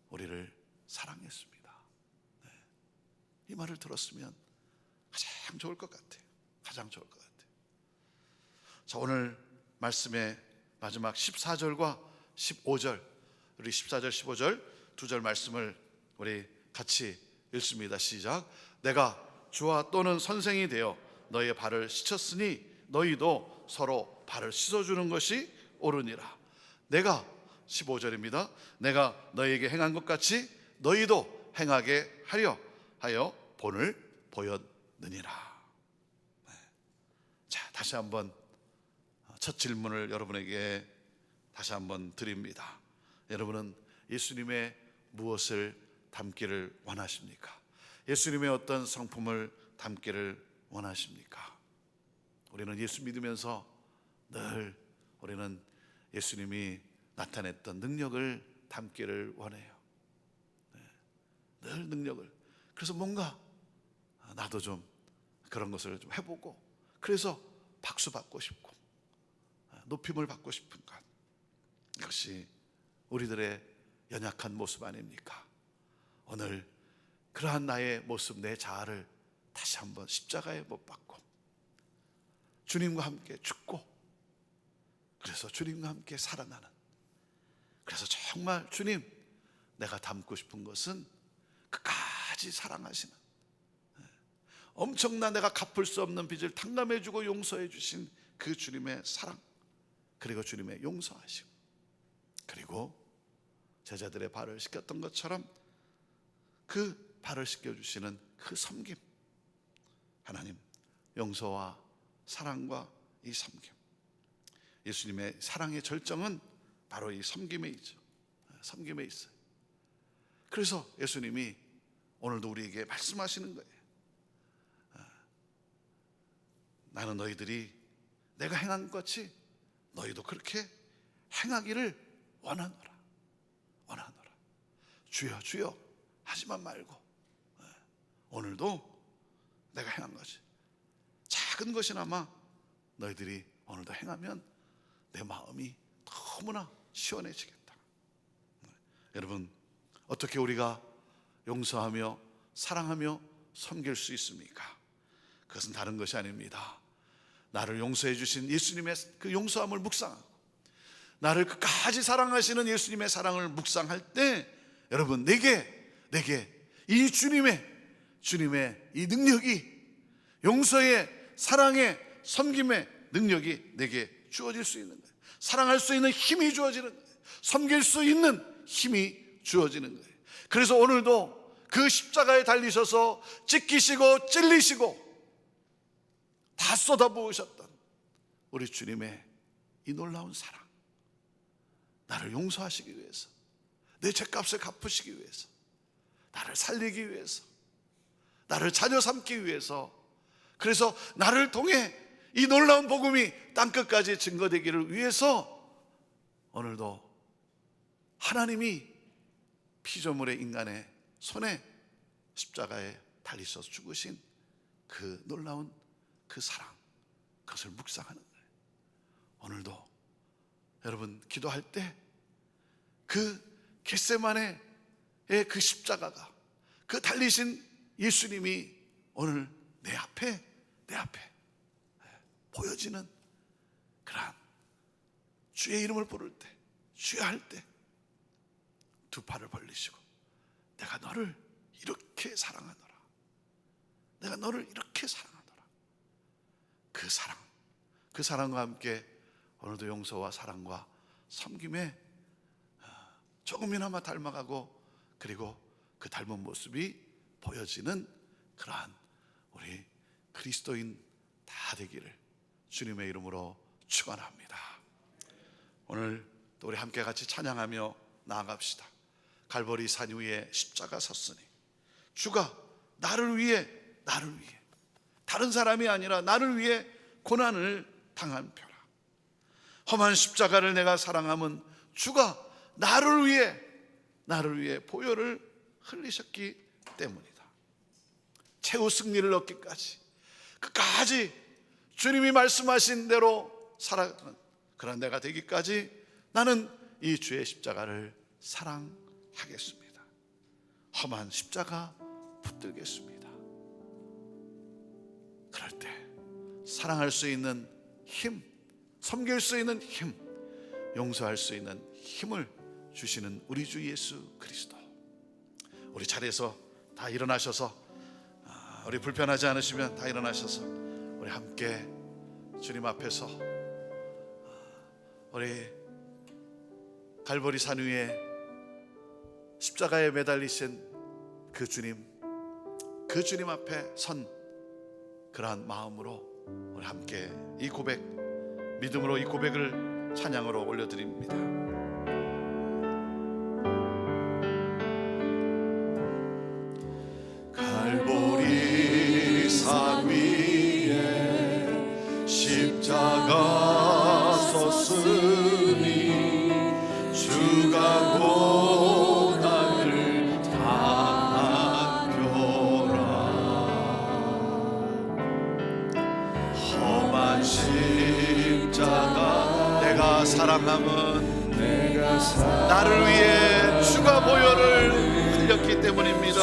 우리를 사랑했습니다. 이 말을 들었으면 가장 좋을 것 같아요. 가장 좋을 것 같아요. 자, 오늘 말씀의 마지막 14절과 15절, 우리 14절 15절 두 절 말씀을 우리 같이 읽습니다. 시작. 내가 주와 또는 선생이 되어 너희의 발을 씻었으니 너희도 서로 발을 씻어주는 것이 옳으니라. 내가, 15절입니다. 내가 너희에게 행한 것 같이 너희도 행하게 하여 본을 보였느니라. 자, 다시 한번 첫 질문을 여러분에게 다시 한번 드립니다. 여러분은 예수님의 무엇을 담기를 원하십니까? 예수님의 어떤 성품을 담기를 원하십니까? 우리는 예수 믿으면서 늘 우리는 예수님이 나타냈던 능력을 담기를 원해요. 늘 능력을. 그래서 뭔가 나도 좀 그런 것을 좀 해보고, 그래서 박수 받고 싶고 높임을 받고 싶은 것, 이것이 우리들의 연약한 모습 아닙니까? 오늘 그러한 나의 모습, 내 자아를 다시 한번 십자가에 못 박고 주님과 함께 죽고, 그래서 주님과 함께 살아나는, 그래서 정말 주님, 내가 담고 싶은 것은 끝까지 사랑하시는, 엄청난 내가 갚을 수 없는 빚을 탕감해주고 용서해 주신 그 주님의 사랑, 그리고 주님의 용서하심, 그리고 제자들의 발을 씻겼던 것처럼 그 발을 씻겨주시는 그 섬김. 하나님, 용서와 사랑과 이 섬김, 예수님의 사랑의 절정은 바로 이 섬김에 있죠. 섬김에 있어요. 그래서 예수님이 오늘도 우리에게 말씀하시는 거예요. 나는 너희들이 내가 행한 것 같이 너희도 그렇게 행하기를 원하노라. 원하노라. 주여 주여 하지만 말고, 오늘도 내가 행한 것이 작은 것이나마 너희들이 오늘도 행하면 내 마음이 너무나 시원해지겠다. 여러분, 어떻게 우리가 용서하며 사랑하며 섬길 수 있습니까? 그것은 다른 것이 아닙니다. 나를 용서해 주신 예수님의 그 용서함을 묵상하고, 나를 끝까지 사랑하시는 예수님의 사랑을 묵상할 때, 여러분, 내게 이 주님의 이 능력이, 용서의, 사랑의, 섬김의 능력이 내게 주어질 수 있는 거예요. 사랑할 수 있는 힘이 주어지는 거예요. 섬길 수 있는 힘이 주어지는 거예요. 그래서 오늘도 그 십자가에 달리셔서 찢기시고 찔리시고 다 쏟아부으셨던 우리 주님의 이 놀라운 사랑, 나를 용서하시기 위해서, 내 죄값을 갚으시기 위해서, 나를 살리기 위해서, 나를 자녀 삼기 위해서, 그래서 나를 통해 이 놀라운 복음이 땅끝까지 증거되기를 위해서 오늘도 하나님이 피조물의 인간의 손에 십자가에 달리셔서 죽으신 그 놀라운 그 사랑, 그것을 묵상하는 거예요. 오늘도 여러분 기도할 때 그 겟세마네의 그 십자가가, 그 달리신 예수님이 오늘 내 앞에 보여지는 그러한 주의 이름을 부를 때, 주여 할 때 두 팔을 벌리시고, 내가 너를 이렇게 사랑하노라, 내가 너를 이렇게 사랑하노라. 그 사랑과 함께 오늘도 용서와 사랑과 섬김에 조금이나마 닮아가고, 그리고 그 닮은 모습이 보여지는 그러한 우리 그리스도인 다 되기를 주님의 이름으로 축원합니다. 오늘 또 우리 함께 같이 찬양하며 나아갑시다. 갈보리 산 위에 십자가 섰으니 주가 나를 위해 다른 사람이 아니라 나를 위해 고난을 당한 표라. 험한 십자가를 내가 사랑함은 주가 나를 위해 보혈을 흘리셨기 때문이다. 최후 승리를 얻기까지 끝까지 주님이 말씀하신 대로 살아가는 그런 내가 되기까지 나는 이 주의 십자가를 사랑하겠습니다. 험한 십자가 붙들겠습니다. 그럴 때 사랑할 수 있는 힘, 섬길 수 있는 힘, 용서할 수 있는 힘을 주시는 우리 주 예수 그리스도, 우리 자리에서 다 일어나셔서, 우리 불편하지 않으시면 다 일어나셔서 우리 함께 주님 앞에서 우리 갈보리 산 위에 십자가에 매달리신 그 주님 앞에 선 그러한 마음으로 우리 함께 이 고백, 믿음으로 이 고백을 찬양으로 올려드립니다. 갈보리 산 위에 십자가 섰으니 살아남은 나를 위해 주가 보혈을 흘렸기 때문입니다.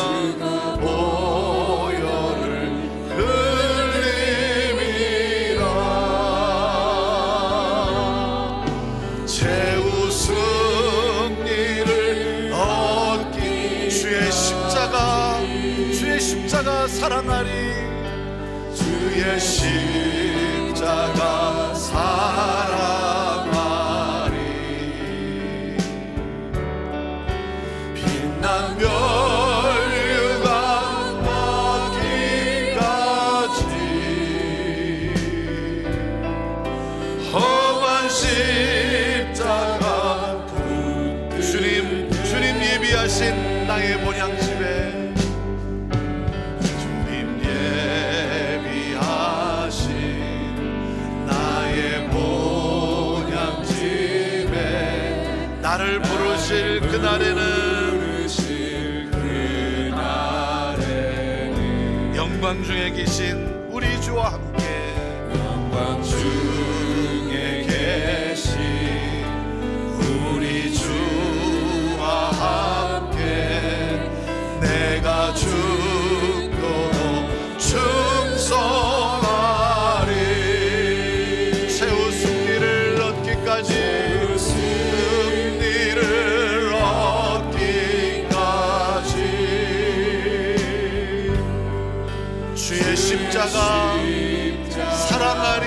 보혈을 흘림이라 최후 승리를 얻기 주의 십자가 사랑하리 주의 십자가 사랑하리 빛난 멸류관 얻기까지 험한 십자가 주님 예비하신 나의 본향집에 나를 부르실 그날에는 영광 중에 계신 우리 주와 함께 영광 중에 계신 우리 주와 함께 내가 죽도록 충성하리 최후 승리를 얻기까지 주의 십자가 사랑하리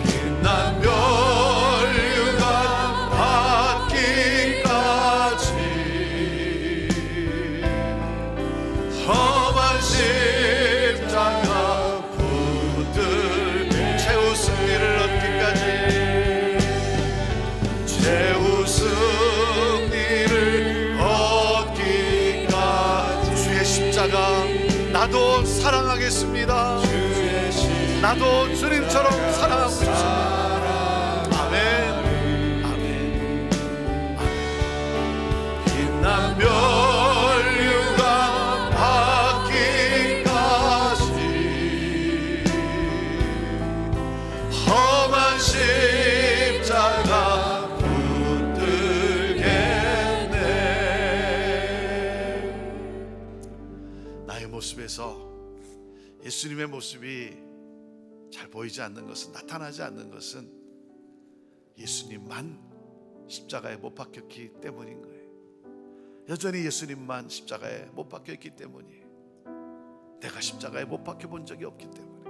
빛난 멸류관 받기까지 험한 십자가 붙들게 최후 승리를 얻기까지 최후 승리를 십자가 나도 사랑하겠습니다. 나도 주님처럼 사랑하고 싶습니다. 아멘, 아멘, 아멘. 빛난 멸류관 받기까지 험한 십자가 모습에서 예수님의 모습이 잘 보이지 않는 것은, 나타나지 않는 것은 예수님만 십자가에 못 박혔기 때문인 거예요. 여전히 예수님만 십자가에 못 박혔기 때문이에요. 내가 십자가에 못 박혀 본 적이 없기 때문에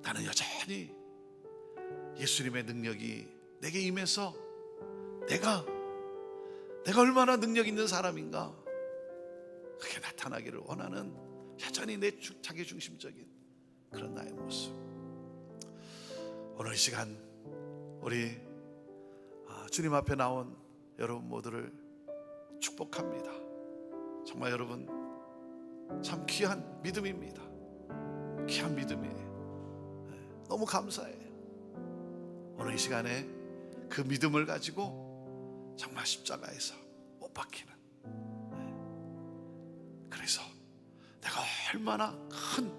나는 여전히 예수님의 능력이 내게 임해서 내가 얼마나 능력 있는 사람인가 그게 나타나기를 원하는 여전히 내 자기 중심적인 그런 나의 모습. 오늘 이 시간 우리 주님 앞에 나온 여러분 모두를 축복합니다. 정말 여러분 참 귀한 믿음입니다. 귀한 믿음이에요. 너무 감사해요. 오늘 이 시간에 그 믿음을 가지고 정말 십자가에서 못 박히는, 그래서 내가 얼마나 큰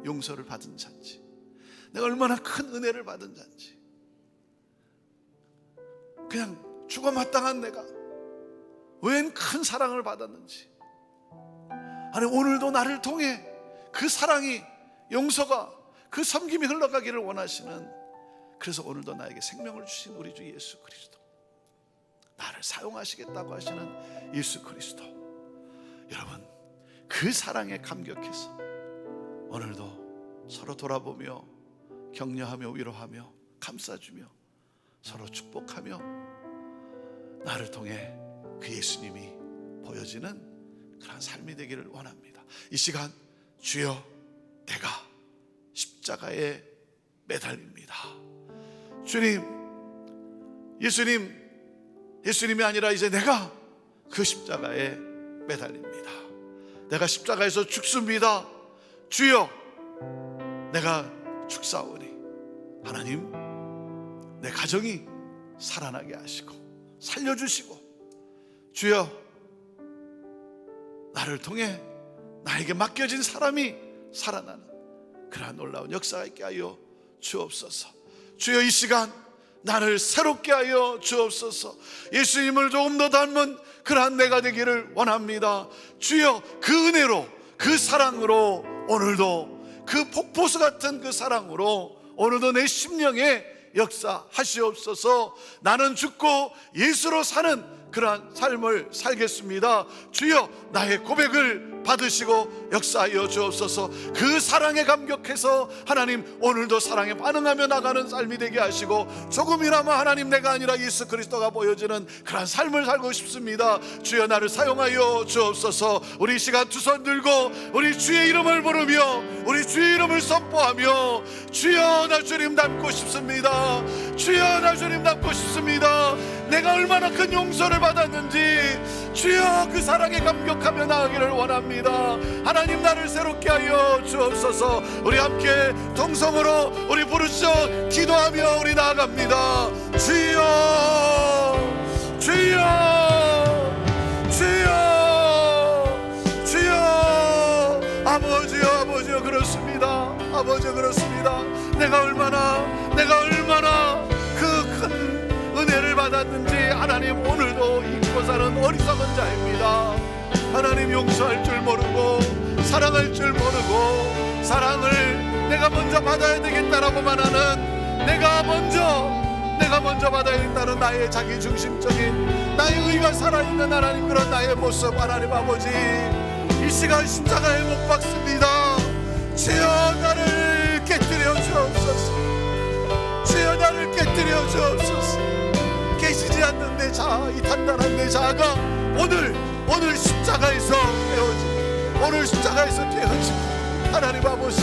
용서를 받은 자인지, 내가 얼마나 큰 은혜를 받은 자인지, 그냥 죽어 마땅한 내가 웬 큰 사랑을 받았는지, 아니 오늘도 나를 통해 그 사랑이, 용서가, 그 섬김이 흘러가기를 원하시는, 그래서 오늘도 나에게 생명을 주신 우리 주 예수 그리스도, 나를 사용하시겠다고 하시는 예수 그리스도, 여러분 그 사랑에 감격해서 오늘도 서로 돌아보며 격려하며 위로하며 감싸주며 서로 축복하며 나를 통해 그 예수님이 보여지는 그런 삶이 되기를 원합니다. 이 시간 주여 내가 십자가에 매달립니다. 주님, 예수님이 아니라 이제 내가 그 십자가에 매달립니다. 내가 십자가에서 죽습니다. 주여 내가 죽사오니 하나님 내 가정이 살아나게 하시고 살려주시고, 주여 나를 통해 나에게 맡겨진 사람이 살아나는 그러한 놀라운 역사가 있게 하여 주옵소서. 주여, 이 시간 나를 새롭게 하여 주옵소서. 예수님을 조금 더 닮은 그러한 내가 되기를 원합니다. 주여, 그 은혜로, 그 사랑으로 오늘도 그 폭포수 같은 그 사랑으로 오늘도 내 심령에 역사하시옵소서. 나는 죽고 예수로 사는 그러한 삶을 살겠습니다. 주여, 나의 고백을 받으시고 역사하여 주옵소서. 그 사랑에 감격해서 하나님 오늘도 사랑에 반응하며 나가는 삶이 되게 하시고, 조금이나마 하나님 내가 아니라 예수 그리스도가 보여지는 그러한 삶을 살고 싶습니다. 주여, 나를 사용하여 주옵소서. 우리 시간 두 손 들고 우리 주의 이름을 부르며 우리 주의 이름을 선포하며, 주여, 나 주님 닮고 싶습니다. 주여, 나 주님 닮고 싶습니다. 내가 얼마나 큰 용서를 받았는지 주여, 그 사랑에 감격하며 나가기를 원합니다. 하나님, 나를 새롭게 하여 주옵소서. 우리 함께 동성으로 우리 부르짖어 기도하며 우리 나아갑니다. 주여, 주여, 주여, 주여. 아버지여, 아버지여, 그렇습니다. 아버지여, 그렇습니다. 내가 얼마나 그 큰 은혜를 받았는지 하나님 오늘도 잊고 사는 어리석은 자입니다. 하나님, 용서할 줄 모르고 사랑할 줄 모르고, 사랑을 내가 먼저 받아야 되겠다라고만 하는, 내가 먼저 받아야겠다는 나의 자기중심적인 나의 의가 살아있는 하나님, 그런 나의 모습, 하나님 아버지, 이 시간 십자가에 못 박습니다. 주여, 나를 깨뜨려 주옵소서. 주여, 나를 깨뜨려 주옵소서. 깨지지 않는 내 자아, 이 단단한 내 자아가 오늘 십자가에서 깨어지고, 오늘 십자가에서 깨어지고, 하나님 아버지,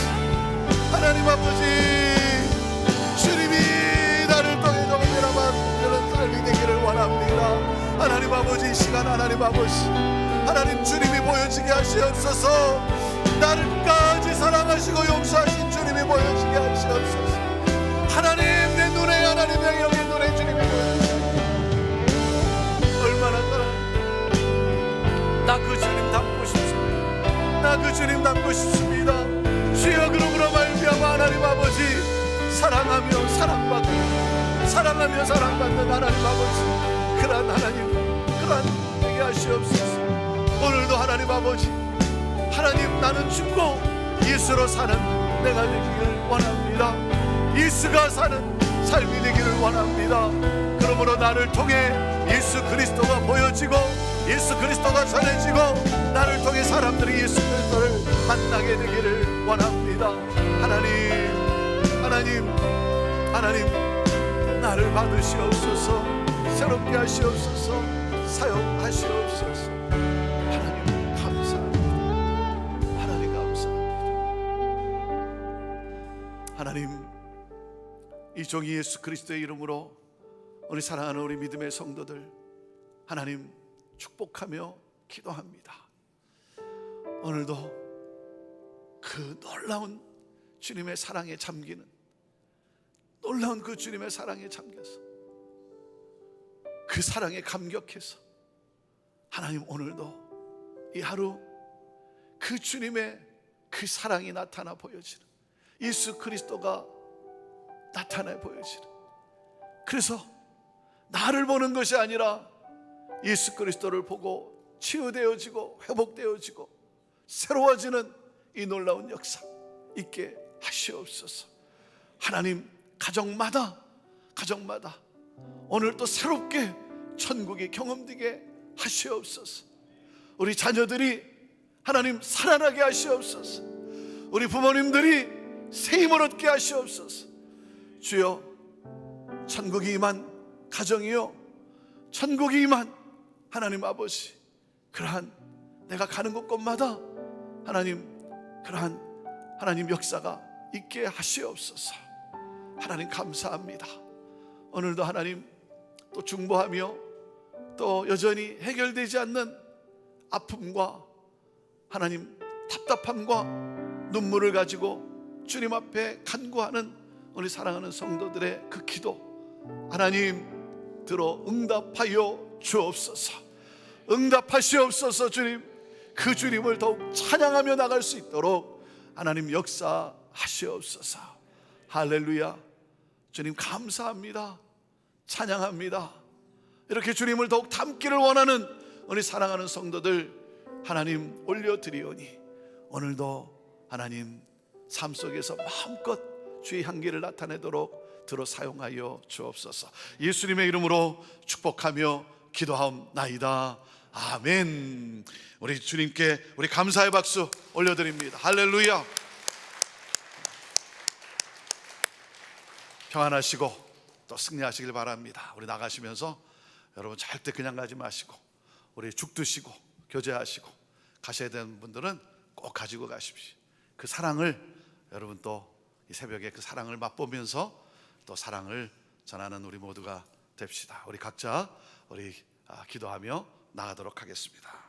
하나님 아버지, 주님이 나를 통해 조금이나마 그런 삶이 되기를 원합니다. 하나님 아버지, 이 시간 하나님 아버지, 하나님 주님이 보여지게 하시옵소서. 나를 끝까지 사랑하시고 용서하신 주님이 보여지게 하시옵소서. 하나님, 내 눈에, 하나님의 영의 눈에 주님이 보여주시옵소서. 얼마나 나 그 주님 닮고 싶습니다. 나 그 주님 닮고 싶습니다. 주여, 그러므로 말미암아 하나님 아버지, 사랑하며 사랑받는 하나님 아버지, 그러한 하나님, 그러한 되게 하시옵소서. 오늘도 하나님 아버지, 하나님, 나는 죽고 예수로 사는 내가 되기를 원합니다. 예수가 사는 삶이 되기를 원합니다. 그러므로 나를 통해 예수 그리스도가 보여지고 예수 그리스도가 전해지고, 나를 통해 사람들이 예수 그리스도를 만나게 되기를 원합니다. 하나님, 나를 받으시옵소서. 새롭게 하시옵소서. 사용하시옵소서. 하나님 감사합니다. 하나님 감사합니다. 하나님, 이 종이 예수 그리스도의 이름으로 우리 사랑하는 우리 믿음의 성도들 하나님 축복하며 기도합니다. 오늘도 그 놀라운 주님의 사랑에 잠기는, 놀라운 그 주님의 사랑에 잠겨서 그 사랑에 감격해서 하나님, 오늘도 이 하루 그 주님의 그 사랑이 나타나 보여지는, 예수 그리스도가 나타나 보여지는, 그래서 나를 보는 것이 아니라 예수 그리스도를 보고 치유되어지고 회복되어지고 새로워지는 이 놀라운 역사 있게 하시옵소서. 하나님, 가정마다 오늘 또 새롭게 천국이 경험되게 하시옵소서. 우리 자녀들이 하나님 살아나게 하시옵소서. 우리 부모님들이 새 힘을 얻게 하시옵소서. 주여, 천국이 임한 가정이요, 천국이 임한 하나님 아버지, 그러한 내가 가는 곳곳마다 하나님, 그러한 하나님 역사가 있게 하시옵소서. 하나님 감사합니다. 오늘도 하나님 또 중보하며 또 여전히 해결되지 않는 아픔과 하나님 답답함과 눈물을 가지고 주님 앞에 간구하는 우리 사랑하는 성도들의 그 기도 하나님 들어 응답하여 주옵소서. 응답하시옵소서. 주님, 그 주님을 더욱 찬양하며 나갈 수 있도록 하나님 역사하시옵소서. 할렐루야. 주님 감사합니다. 찬양합니다. 이렇게 주님을 더욱 닮기를 원하는 우리 사랑하는 성도들 하나님 올려드리오니 오늘도 하나님 삶 속에서 마음껏 주의 향기를 나타내도록 들어 사용하여 주옵소서. 예수님의 이름으로 축복하며 기도하옵나이다. 아멘. 우리 주님께 우리 감사의 박수 올려드립니다. 할렐루야. 평안하시고 또 승리하시길 바랍니다. 우리 나가시면서 여러분 절대 그냥 가지 마시고 우리 죽 드시고 교제하시고 가셔야 되는 분들은 꼭 가지고 가십시오. 그 사랑을 여러분 또 이 새벽에 그 사랑을 맛보면서 또 사랑을 전하는 우리 모두가 됩시다. 우리 각자 우리 기도하며 나가도록 하겠습니다.